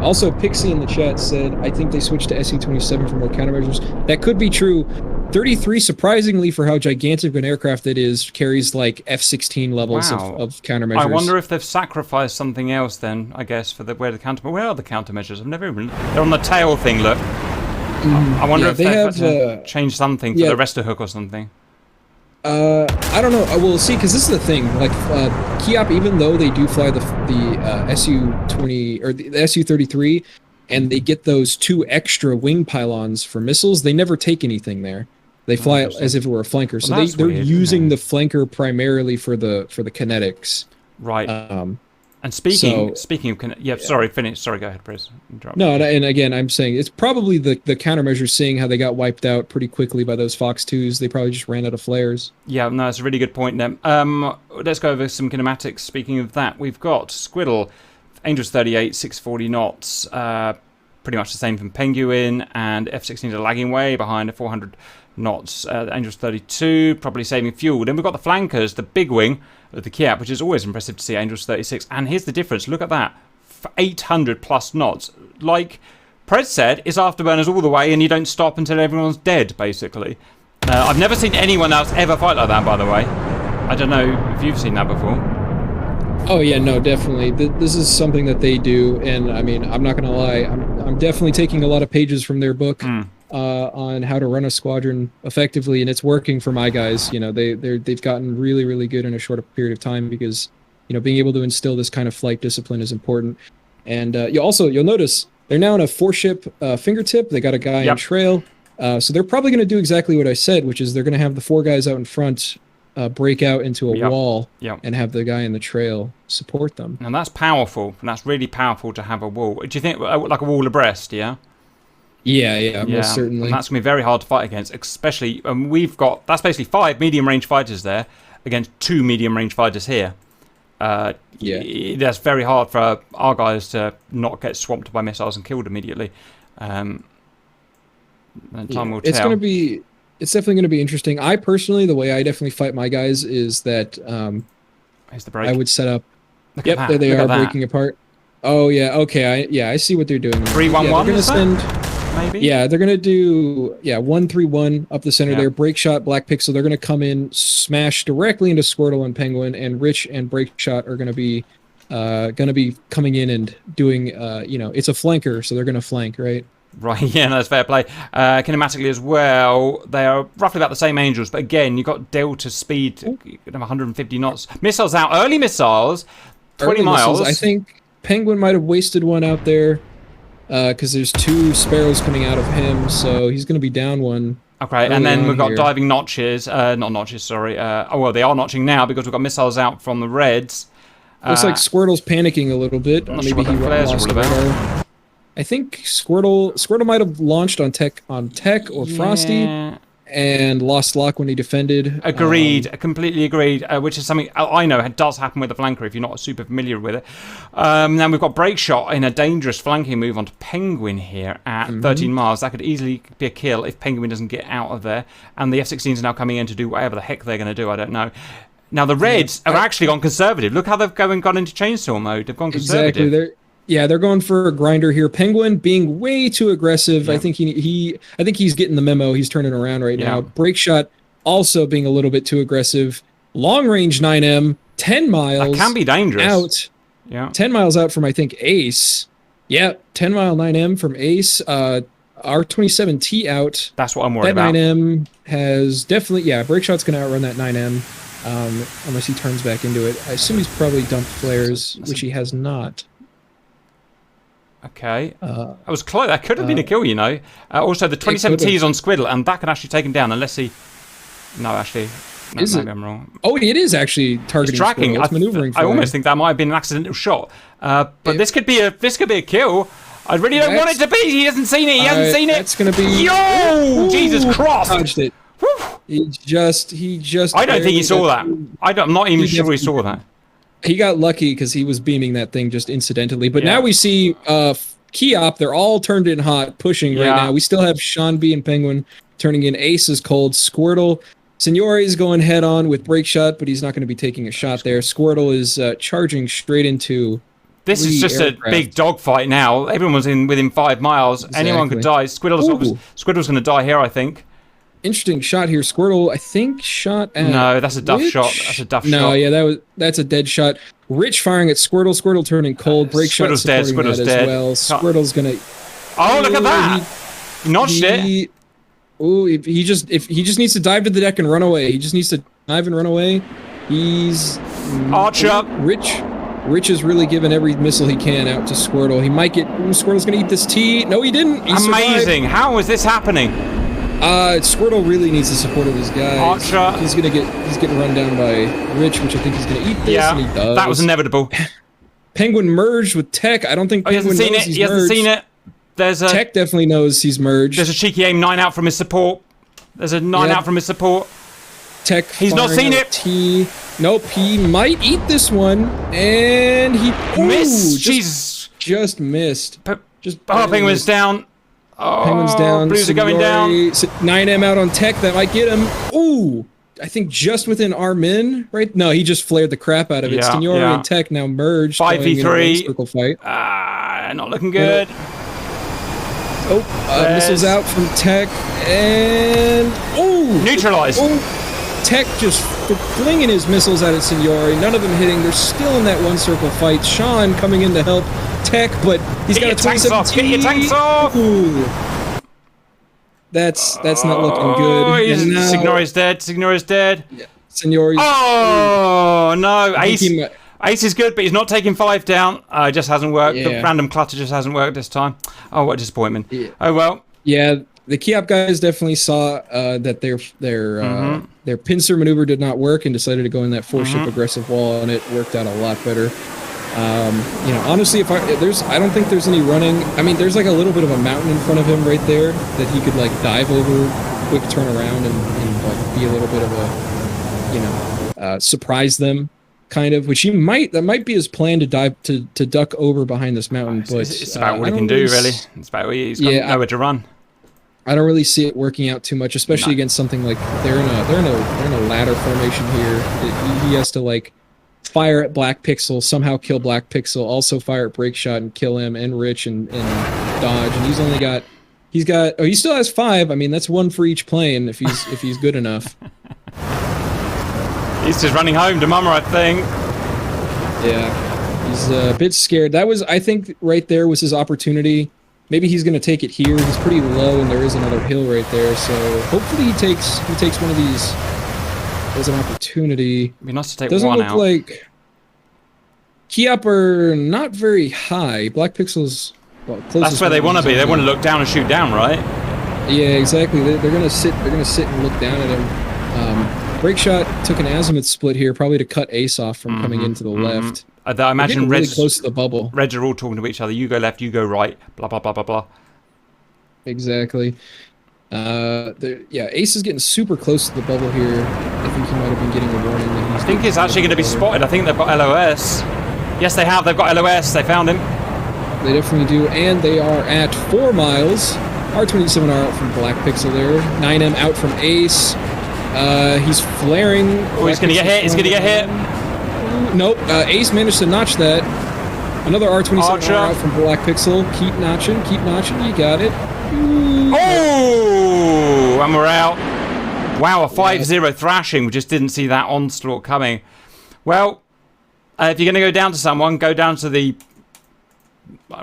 Also, Pixie in the chat said, I think they switched to SE-27 for more countermeasures. That could be true. 33, surprisingly, for how gigantic an aircraft it is, carries like F-16 levels of countermeasures. I wonder if they've sacrificed something else then, I guess, for where are the countermeasures? I've never even... They're on the tail thing, look. I wonder if they've changed something for the rest of hook or something. I don't know. We'll see, because this is the thing. Like, KIAP, even though they do fly the Su-20 or the Su-33, and they get those 2 extra wing pylons for missiles, they never take anything there. They fly it as if it were a flanker. Well, so they're using the flanker primarily for the kinetics. Right. And speaking of, finish. Sorry, go ahead, please. No, and again, I'm saying it's probably the countermeasures, seeing how they got wiped out pretty quickly by those Fox 2s. They probably just ran out of flares. Yeah, no, that's a really good point then. Let's go over some kinematics. Speaking of that, we've got Squiddle, Angels 38, 640 knots. Pretty much the same from Penguin, and F-16s are lagging way behind at 400 knots. Angels 32, probably saving fuel. Then we've got the flankers, the big wing of the KIAP, which is always impressive to see, Angels 36. And here's the difference. Look at that. 800 plus knots. Like Prez said, it's afterburners all the way, and you don't stop until everyone's dead, basically. I've never seen anyone else ever fight like that, by the way. I don't know if you've seen that before. Oh yeah, no, definitely. This is something that they do, and I mean, I'm not gonna lie, I'm definitely taking a lot of pages from their book on how to run a squadron effectively, and it's working for my guys. You know, they've gotten really, really good in a short period of time, because, you know, being able to instill this kind of flight discipline is important. And you'll notice they're now in a 4-ship fingertip. They got a guy in trail, so they're probably going to do exactly what I said, which is they're going to have the 4 guys out in front break out into a wall and have the guy in the trail support them. And that's powerful. And that's really powerful to have a wall. Do you think like a wall abreast? Yeah, most certainly. And that's going to be very hard to fight against, especially we've got, that's basically 5 medium range fighters there against 2 medium range fighters here. That's very hard for our guys to not get swamped by missiles and killed immediately. And time will tell. It's definitely going to be interesting. I personally, the way I definitely fight my guys is that Here's the break. I would set up. There they are, breaking apart. Oh yeah, okay. I see what they're doing. 3-1-1. They're gonna send. Maybe. Yeah, they're gonna do 1-3-1 up the center there. Break shot, Black Pixel. They're gonna come in, smash directly into Squirtle and Penguin, and Rich and Break shot are gonna be coming in and doing. It's a flanker, so they're gonna flank, right? Right, yeah, that's fair play. Kinematically as well, they are roughly about the same Angels, but again, you've got delta speed, 150 knots. Missiles out, early missiles, 20 miles. I think Penguin might have wasted one out there, because there's 2 Sparrows coming out of him, so he's going to be down one. Okay, and then we've got diving notches, not notches, sorry. They are notching now because we've got missiles out from the Reds. Looks like Squirtle's panicking a little bit. Maybe he lost the radar. I think Squirtle might have launched on Tech or Frosty, and lost lock when he defended. Agreed, completely agreed. Which is something I know does happen with the flanker if you're not super familiar with it. Now we've got Break shot in a dangerous flanking move onto Penguin here at 13 miles. That could easily be a kill if Penguin doesn't get out of there. And the F-16s are now coming in to do whatever the heck they're going to do. I don't know. Now the Reds have actually gone conservative. Look how they've gone into chainsaw mode. They've gone conservative. Exactly. They're going for a grinder here. Penguin being way too aggressive. I think I think he's getting the memo. He's turning around right now. Break shot also being a little bit too aggressive. Long range 9M, 10 miles. That can be dangerous. Out. Yeah. 10 miles out from, I think, Ace. Yeah, 10 mile 9M from Ace. R27T out. That's what I'm worried about. That 9M has definitely, Break shot's going to outrun that 9M. Unless he turns back into it. I assume he's probably dumped flares, which he has not. Okay, that was close. That could have been a kill, you know. Also, the 27T is on Squiddle, and that can actually take him down unless he. No, actually, maybe I'm wrong. Oh, it is actually targeting. It's tracking. It's maneuvering. I almost think that might have been an accidental shot. But this could be a kill. I really don't want it to be. He hasn't seen it. He hasn't seen it. It's gonna be. Yo, Jesus Christ! Dodged it. He just. I don't think he saw that. I'm not even sure he saw that. He got lucky because he was beaming that thing just incidentally. But now we see KIAP. They're all turned in hot, pushing right now. We still have Sean B and Penguin turning in. Ace is cold. Squirtle. Signore is going head on with Break shot, but he's not going to be taking a shot there. Squirtle is charging straight into. This is just a big dogfight now. Everyone's within 5 miles. Exactly. Anyone could die. Squiddle's going to die here, I think. interesting shot here. Squirtle, I think, shot at No, that's a duff Rich? shot. That's a duff shot. No, yeah, that's a dead shot. Rich firing at Squirtle. Squirtle turning cold. Break shot Squirtle's dead. supporting Squirtle's that dead. as well. Squirtle's gonna. Oh, look at that! He notched it. Oh, if he just needs to dive to the deck and run away. He just needs to dive and run away. He's Archer. Rich is really giving every missile he can out to Squirtle. He might get Squirtle's gonna eat this T. No, he didn't. He Amazing! survived. How is this happening? Squirtle really needs the support of his guys. Archer. He's getting run down by Rich, which I think he's gonna eat this. Yeah, and he does. that was inevitable. Penguin merged with Tech. I don't think He hasn't Penguin seen knows it. he's He hasn't merged. seen it. There's a Tech definitely knows he's merged. There's a cheeky aim 9 out from his support. There's a 9 Yep. out from his support. Tech. He's not firing seen at it. T. Nope. He might eat this one, and he Miss. just, Jesus. just missed. Just Oh, barely Penguin's missed. down. Oh, Penguin's down. Blues are going down. 9M out on Tech. That might get him. Ooh. I think just within our min, right? No, he just flared the crap out of it. Yeah, Signori yeah. and Tech now merged. 5v3. going in a one-circle fight. Not looking good. Missiles out from Tech, and Neutralized. Tech just flinging his missiles out at Signori. None of them hitting. They're still in that one-circle fight. Sean coming in to help Tech, but he's Get got a your tanks 27 off. Get your tanks off. Ooh. That's not looking good. And now, Signori's dead. Signori's dead. Signori's. Oh no! I think he Ace is good, but he's not taking 5 down. It just hasn't worked. The Yeah. random clutter just hasn't worked this time. Oh, what a disappointment. Yeah. Oh well. Yeah, the KIAP guys definitely saw that their pincer maneuver did not work and decided to go in that 4-ship aggressive wall, and it worked out a lot better. Honestly, I don't think there's any running. I mean, there's like a little bit of a mountain in front of him right there that he could like dive over, quick turn around, and like be a little bit of a, surprise them. Kind of, which that might be his plan to dive to duck over behind this mountain. But It's about what he can do, really. It's about what he's got nowhere to run. I don't really see it working out too much, especially against something like they're in a ladder formation here. He has to like fire at Black Pixel, somehow kill Black Pixel, also fire at Break Shot and kill him and Rich and dodge. And he still has 5. I mean, that's 1 for each plane if he's good enough. He's just running home to Mama, I think. Yeah, he's a bit scared. I think right there was his opportunity. Maybe he's going to take it here. He's pretty low, and there is another hill right there. So hopefully he takes one of these as an opportunity. It'd be nice to take Doesn't one look out. like KIAP are not very high. Black Pixel's closest. That's where they want to be. They want to look down and shoot down, right? Yeah, exactly. They're going to sit. They're going to sit and look down at him. Break Shot took an azimuth split here, probably to cut Ace off from coming into the left. I imagine really Reds close to the bubble. Reds are all talking to each other. You go left, you go right. Blah blah blah blah blah. Exactly. Ace is getting super close to the bubble here. I think he might have been getting a warning. That I think he's actually going to be spotted. I think they've got LOS. Yes, they have. They've got LOS. They found him. They definitely do, and they are at 4 miles. R27R out from Black Pixel there. 9M out from Ace. He's flaring. Oh, he's going to get hit. He's going to get hit. Nope. Ace managed to notch that. Another R27R out from Black Pixel. Keep notching. Keep notching. You got it. Ooh. Oh, and we're out. Wow, a 5-0 thrashing. We just didn't see that onslaught coming. Well, if you're going to go down to someone, go down to the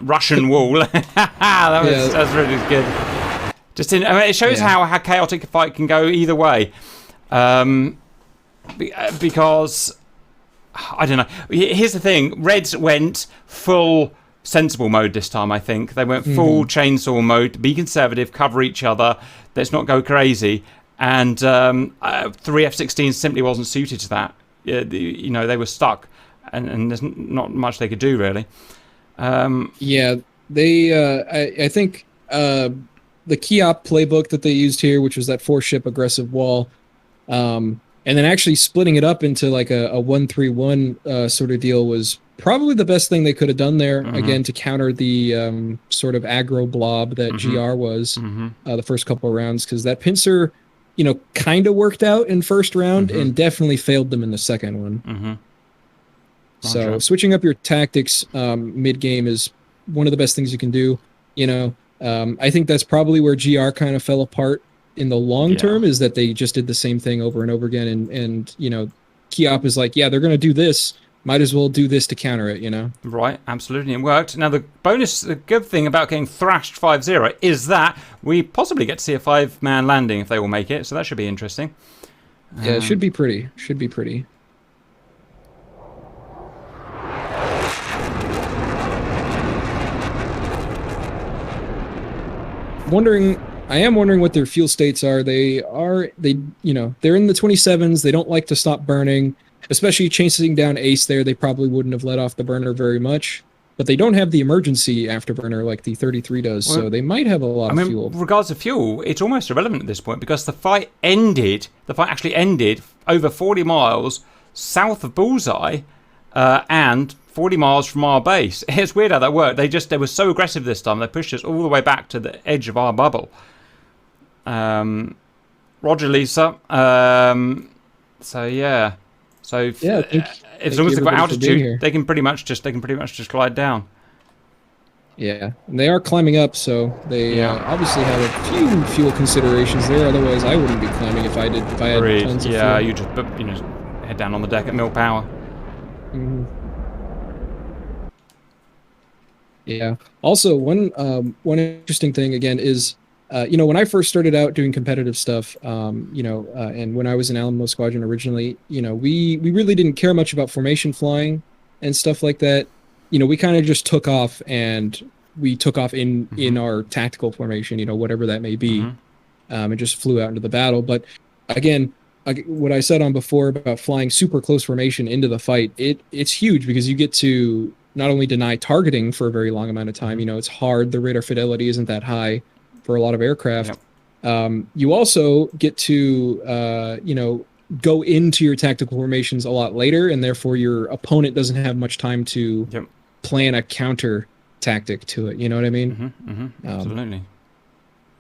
Russian wall. That's really good. It shows how chaotic a fight can go either way. Because I don't know. Here's the thing: Reds went full sensible mode this time. I think they went full chainsaw mode. Be conservative, cover each other. Let's not go crazy. And 3 F-16s simply wasn't suited to that. They were stuck, and there's not much they could do really. They. I think the KIAP playbook that they used here, which was that 4-ship aggressive wall, and then actually splitting it up into like a 1-3-1 sort of deal was probably the best thing they could have done there, again, to counter the sort of aggro blob that GR was the first couple of rounds, because that pincer, kind of worked out in first round and definitely failed them in the second one. So switching up your tactics mid-game is one of the best things you can do. I think that's probably where GR kind of fell apart in the long term is that they just did the same thing over and over again. And you know, KIAP is like, yeah, they're going to do this. Might as well do this to counter it, you know? Right, absolutely. It worked. Now, the good thing about getting thrashed 5-0 is that we possibly get to see a 5-man landing if they all make it. So that should be interesting. Yeah, it should be pretty. Should be pretty. I am wondering what their fuel states are. They you know, they're in the 27s. They don't like to stop burning, especially chasing down Ace there. They probably wouldn't have let off the burner very much, but they don't have the emergency afterburner like the 33 does, so they might have a lot of fuel. Regards to fuel, it's almost irrelevant at this point because the fight actually ended over 40 miles south of Bullseye and 40 miles from our base. It's weird how that worked. They were so aggressive this time. They pushed us all the way back to the edge of our bubble. Roger, Lisa. So yeah. So as long as they've got altitude, they can pretty much just glide down. Yeah, and they are climbing up, so they obviously have a few fuel considerations there. Otherwise, I wouldn't be climbing if I had tons of fuel. Yeah, you just head down on the deck at mil power. Mm-hmm. Yeah. Also, one interesting thing again is, you know, when I first started out doing competitive stuff, you know, and when I was in Alamo Squadron originally, you know, we really didn't care much about formation flying and stuff like that. You know, we kind of just took off, and we took off in our tactical formation, you know, whatever that may be, and just flew out into the battle. But again, what I said on before about flying super close formation into the fight, it's huge because you get to not only deny targeting for a very long amount of time. You know, it's hard. The radar fidelity isn't that high for a lot of aircraft. Yep. You also get to, you know, go into your tactical formations a lot later, and therefore your opponent doesn't have much time to plan a counter tactic to it. You know what I mean? Absolutely.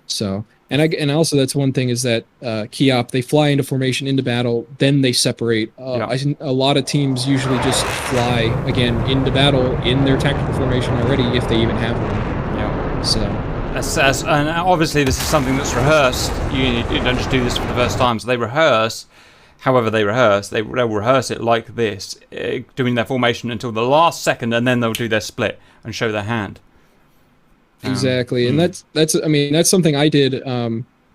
So, and also that's one thing is that KIAP, they fly into formation into battle, then they separate. A lot of teams usually just fly again into battle in their tactical formation already, if they even have one. Yeah. So. And obviously this is something that's rehearsed. You don't just do this for the first time. So they rehearse. However they rehearse, they'll rehearse it like this, doing their formation until the last second, and then they'll do their split and show their hand. Exactly, and that's something I did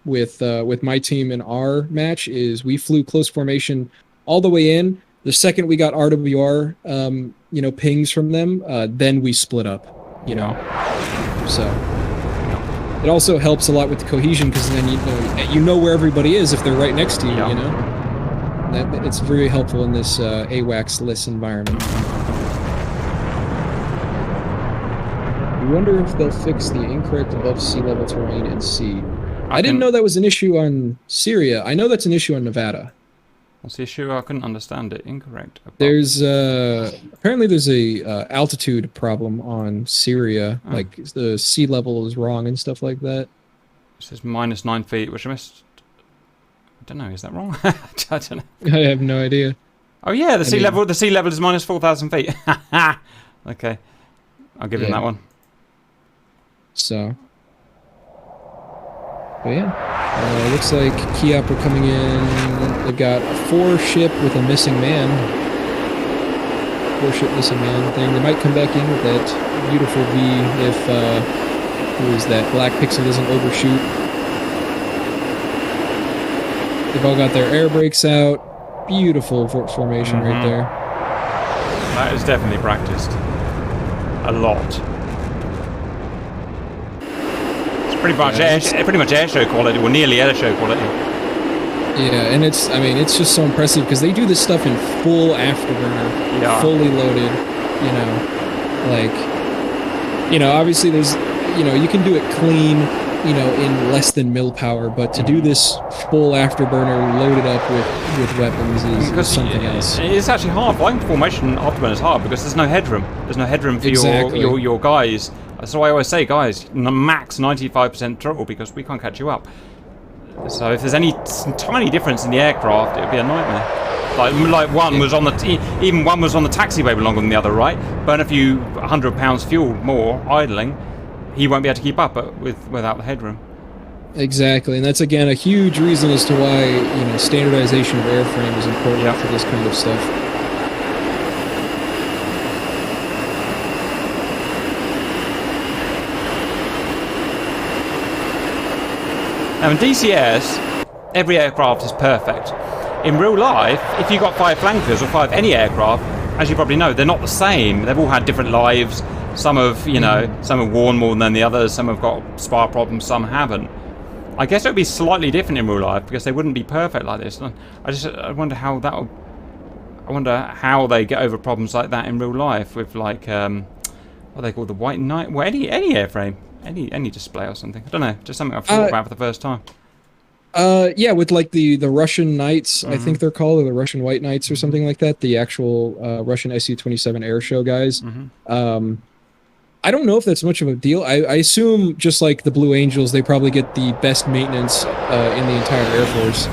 with my team in our match. Is we flew close formation all the way in. The second we got RWR, you know, pings from them, then we split up. You know, so. It also helps a lot with the cohesion because then you know where everybody is if they're right next to you. You know, it's very helpful in this AWACS-less environment. I wonder if they'll fix the incorrect above sea level terrain in C. I didn't know that was an issue on Syria. I know that's an issue on Nevada. What's the issue? I couldn't understand it. Incorrect. There's apparently there's a altitude problem on Syria. Like the sea level is wrong and stuff like that. It says -9 feet, which I missed. I don't know. Is that wrong? I don't know. I have no idea. Oh yeah, the sea level is -4,000 feet. Okay, I'll give him that one. So. But yeah, looks like KIAP are coming in. They've got a 4-ship with a missing man. 4-ship missing man thing. They might come back in with that beautiful V if that black pixel doesn't overshoot. They've all got their air brakes out. Beautiful formation right there. That is definitely practiced. A lot. Pretty much air show quality, or nearly air show quality. Yeah, and it's just so impressive because they do this stuff in full afterburner, fully loaded. You know, like, you know, obviously there's, you know, you can do it clean, you know, in less than mil power, but to do this full afterburner loaded up with weapons is something else. It's actually hard. Flying formation afterburner is hard because there's no headroom. There's no headroom for your guys. That's why I always say, guys, max 95% throttle because we can't catch you up. So if there's any tiny difference in the aircraft, it would be a nightmare. Like one was on even one was on the taxiway longer than the other, right? Burn a few 100 pounds fuel more idling, he won't be able to keep up without the headroom. Exactly, and that's again a huge reason as to why standardization of airframe is important for this kind of stuff. Now in DCS, every aircraft is perfect. In real life, if you've got 5 flankers or 5 any aircraft, as you probably know, they're not the same. They've all had different lives. Some have, some have worn more than the others. Some have got spar problems. Some haven't. I guess it would be slightly different in real life because they wouldn't be perfect like this. I wonder how that. I wonder how they get over problems like that in real life with like what are they called, the white knight? Well, any airframe, any display or something. I don't know. Just something I've thought about for the first time. Yeah, with like the Russian Knights, I think they're called, or the Russian White Knights or something like that. The actual Russian Su-27 air show guys. I don't know if that's much of a deal. I assume just like the Blue Angels, they probably get the best maintenance in the entire Air Force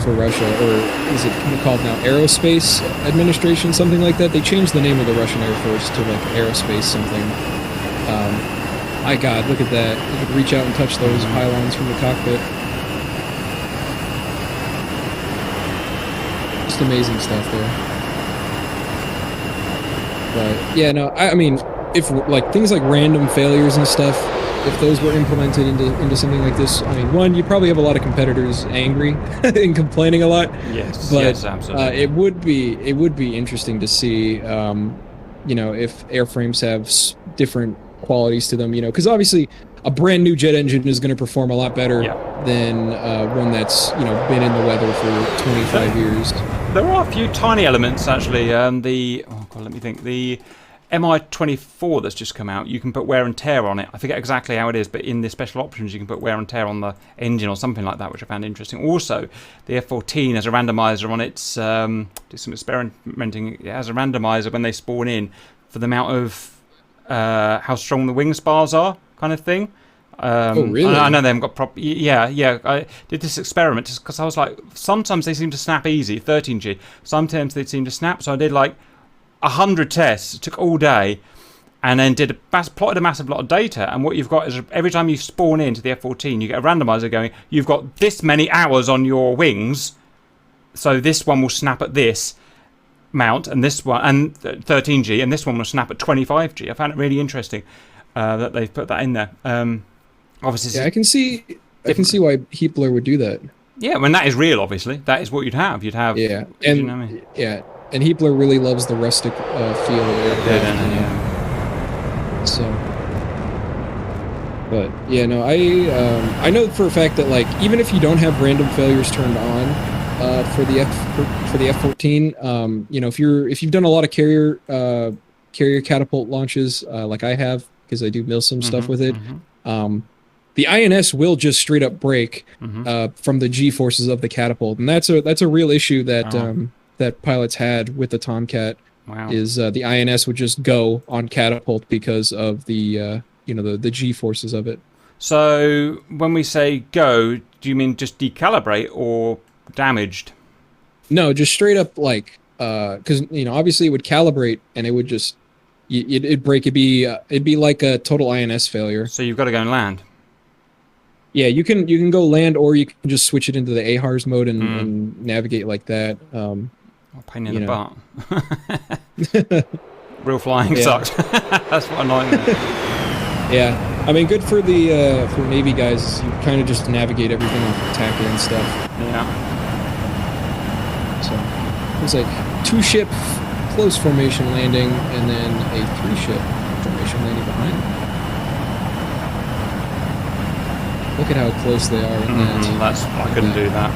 for Russia, or is it called now Aerospace Administration, something like that? They changed the name of the Russian Air Force to like Aerospace something. My God, look at that! You could reach out and touch those pylons from the cockpit. Just amazing stuff there. But yeah, no, I mean, if like things like random failures and stuff, if those were implemented into something like this, I mean, one, you probably have a lot of competitors angry and complaining a lot. Yes, but yes, absolutely. it would be interesting to see, if airframes have different qualities to them, because obviously a brand new jet engine is going to perform a lot better than one that's been in the weather for 25 years. There are a few tiny elements actually. Let me think. The MI-24 that's just come out, you can put wear and tear on it. I forget exactly how it is, but in the special options you can put wear and tear on the engine or something like that, which I found interesting. Also, the F-14 has a randomizer on its, did some experimenting, it has a randomizer when they spawn in for the amount of how strong the wing spars are, kind of thing. Oh, really? I know they haven't got proper. Yeah. I did this experiment just because I was like, sometimes they seem to snap easy, 13G. Sometimes they seem to snap. So I did like 100 tests. It took all day, and then plotted a massive lot of data. And what you've got is every time you spawn into the F-14, you get a randomizer going. You've got this many hours on your wings, so this one will snap at this mount, and this one and 13G, and this one will snap at 25G. I found it really interesting that they've put that in there. Obviously, yeah, I can see why Heapler would do that. Yeah, I mean that is real. Obviously, that is what you'd have. And Heapler really loves the rustic feel of it. So, but yeah, no, I know for a fact that like even if you don't have random failures turned on for the F-14, if you've done a lot of carrier catapult launches like I have, because I do milsim stuff with it. The INS will just straight up break from the G forces of the catapult, and that's a real issue that that pilots had with the Tomcat. Wow. Is the INS would just go on catapult because of the the G forces of it. So when we say go, do you mean just decalibrate or damaged? No, just straight up like because obviously it would calibrate and it would just it'd break. It'd be like a total INS failure. So you've got to go and land. Yeah, you can go land, or you can just switch it into the AHARS mode and navigate like that. Pain in the butt. Real flying sucks. That's what annoying me. Yeah, I mean, good for the for Navy guys. You kind of just navigate everything off the tack and stuff. Yeah. So it's like 2-ship close formation landing, and then a 3-ship formation landing behind. Look at how close they are in that. I couldn't do that.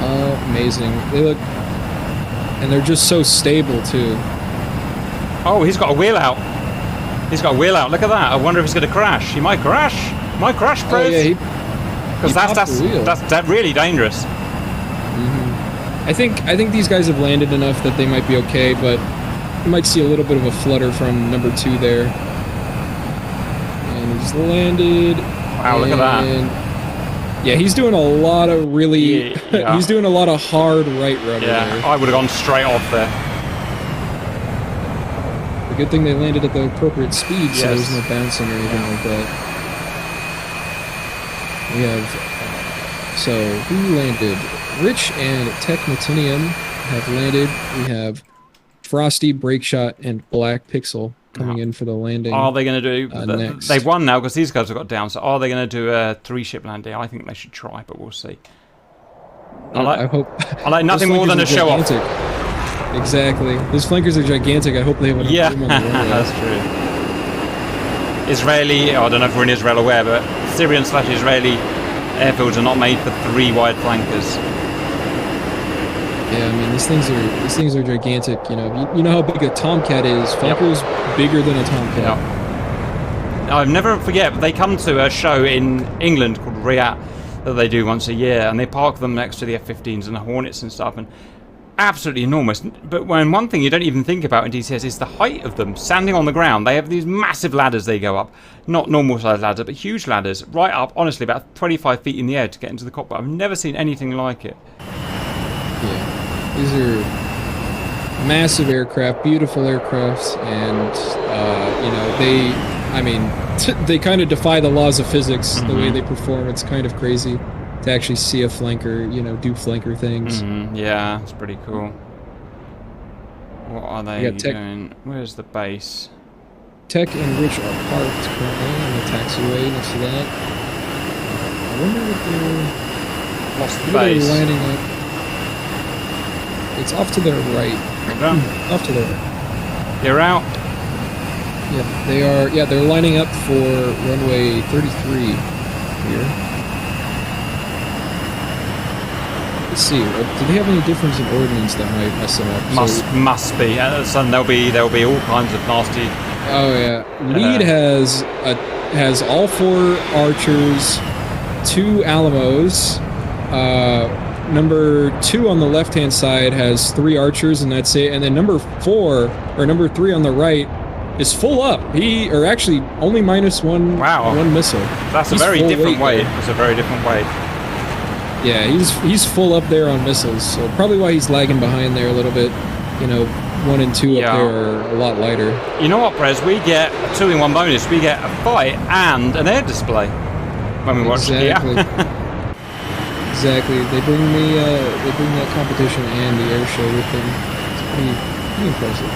Oh, amazing. They look... And they're just so stable, too. Oh, he's got a wheel out. He's got a wheel out. Look at that. I wonder if he's going to crash. He might crash. Might crash, Chris. Oh, yeah, because that's really dangerous. I think these guys have landed enough that they might be okay, but you might see a little bit of a flutter from number 2 there. He's landed. Wow, look at that. Yeah, he's doing a lot of really... he's doing a lot of hard right rudder there. I would have gone straight off there. The good thing they landed at the appropriate speed, so there's no bouncing or anything like that. We have, so who landed? Rich and Technotinium have landed. We have Frosty, Breakshot, and Black Pixel coming in for the landing. Are they going to do... next. They've won now because these guys have got down, so are they going to do a 3-ship landing? I think they should try, but we'll see. I hope... I like nothing more than a show-off. Exactly. Those flankers are gigantic. I hope they have enough room on the runway. That's true. Israeli... I don't know if we're in Israel or where, but Syrian/Israeli airfields are not made for 3 wide flankers. Yeah, I mean these things are gigantic. You know how big a Tomcat is. Flanker's bigger than a Tomcat. Yep. I'll never forget. They come to a show in England called RIAT that they do once a year, and they park them next to the F-15s and the Hornets and stuff, and absolutely enormous. But one thing you don't even think about in DCS is the height of them. Standing on the ground, they have these massive ladders they go up. Not normal size ladders, but huge ladders, right up, honestly, about 25 feet in the air to get into the cockpit. I've never seen anything like it. Yeah, these are massive aircraft, beautiful aircrafts, and they kind of defy the laws of physics the way they perform. It's kind of crazy to actually see a flanker, do flanker things. Yeah, it's pretty cool. What are they doing? Where's the base? Tech and Rich are parked currently on the taxiway next to that. I wonder what they're... Lost the base. They're lining up. It's off to their right. Off to their right. You're out. Yeah, they are. Yeah, they're lining up for runway 33 here. Let's see. Do they have any difference in ordnance that might mess them up? Must be. There'll be all kinds of nasty. Oh yeah. Lead has all 4 archers, 2 Alamos. Number 2 on the left-hand side has 3 archers, and that's it. And then number 3 on the right is full up. Actually only minus one. Wow. One missile. That's a very different weight. It's a very different weight. Yeah, he's full up there on missiles, so probably why he's lagging behind there a little bit. 1 and 2 up there are a lot lighter. You know what, Prez? We get a 2-in-1 bonus. We get a fight and an air display when we watch it. Exactly. Exactly. They bring that competition and the air show with them. It's pretty impressive.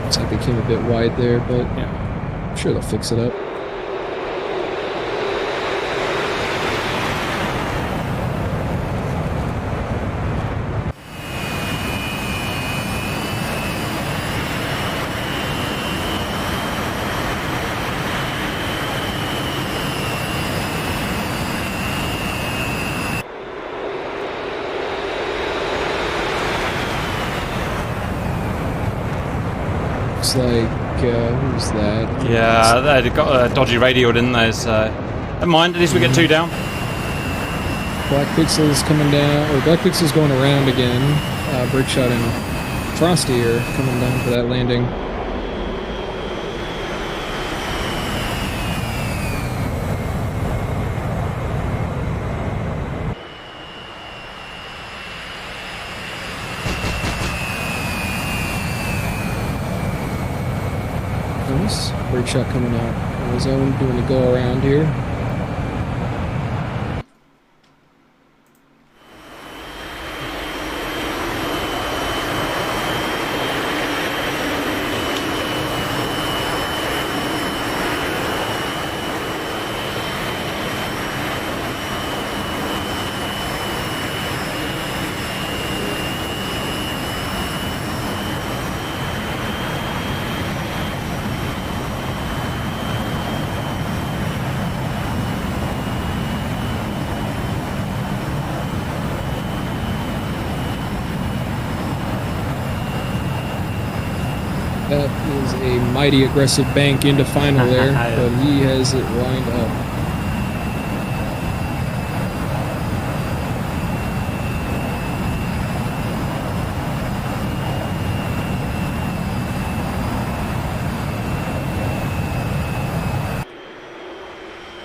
Looks like they came a bit wide there, but I'm sure they'll fix it up. Like, who's that? Yeah, they got a dodgy radio, didn't they? So, never mind, at least we get 2 down. Black Pixel's coming down, or Black Pixel's going around again. Breakshot and Frosty are coming down for that landing. Breakshot coming out on his own, doing the go around here. That is a mighty aggressive bank into final there, but he has it lined up.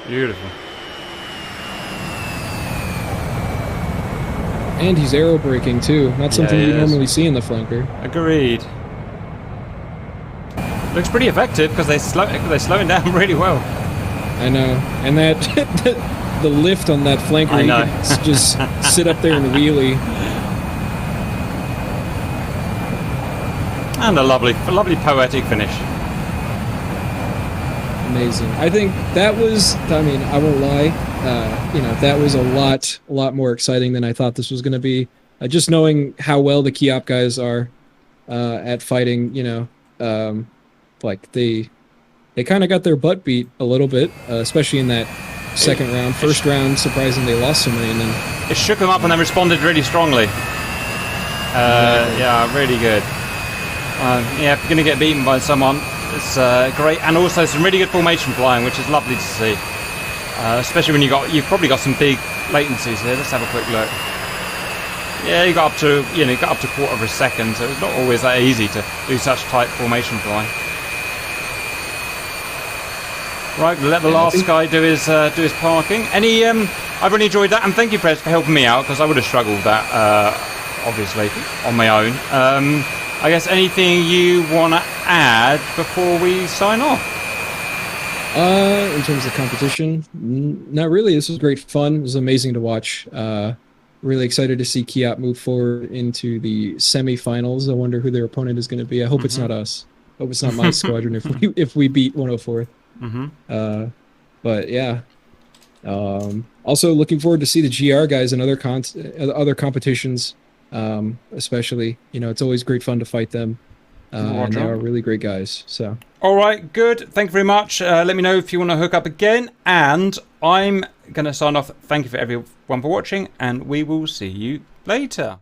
Beautiful. And he's aero braking too. Not something you normally see in the flanker. Agreed. Looks pretty effective because they're slowing down really well. I know. And that the lift on that flanker, I know. You can just sit up there and wheelie. And a lovely poetic finish. Amazing. I think that was, I mean, I won't lie, that was a lot more exciting than I thought this was going to be. Just knowing how well the KIAP guys are at fighting, like they kind of got their butt beat a little bit, especially in that second round. First round, surprising they lost so many, and then it shook them up and they responded really strongly. Yeah, really good. Yeah, if you're going to get beaten by someone, it's great, and also some really good formation flying, which is lovely to see. Especially when you've probably got some big latencies here. Let's have a quick look. Yeah, you got up to a quarter of a second, so it's not always that easy to do such tight formation flying. Right, we'll let the last guy do his parking. I've really enjoyed that, and thank you, Prez, for helping me out because I would have struggled with that, obviously, on my own. I guess anything you want to add before we sign off? In terms of competition, not really. This was great fun. It was amazing to watch. Really excited to see KIAP move forward into the semifinals. I wonder who their opponent is going to be. I hope it's not us. I hope it's not my squadron if we beat 104th. But yeah. Also looking forward to see the GR guys in other competitions. Especially, it's always great fun to fight them. And they are really great guys. So. All right, good. Thank you very much. Let me know if you want to hook up again. And I'm going to sign off. Thank you for everyone for watching, and we will see you later.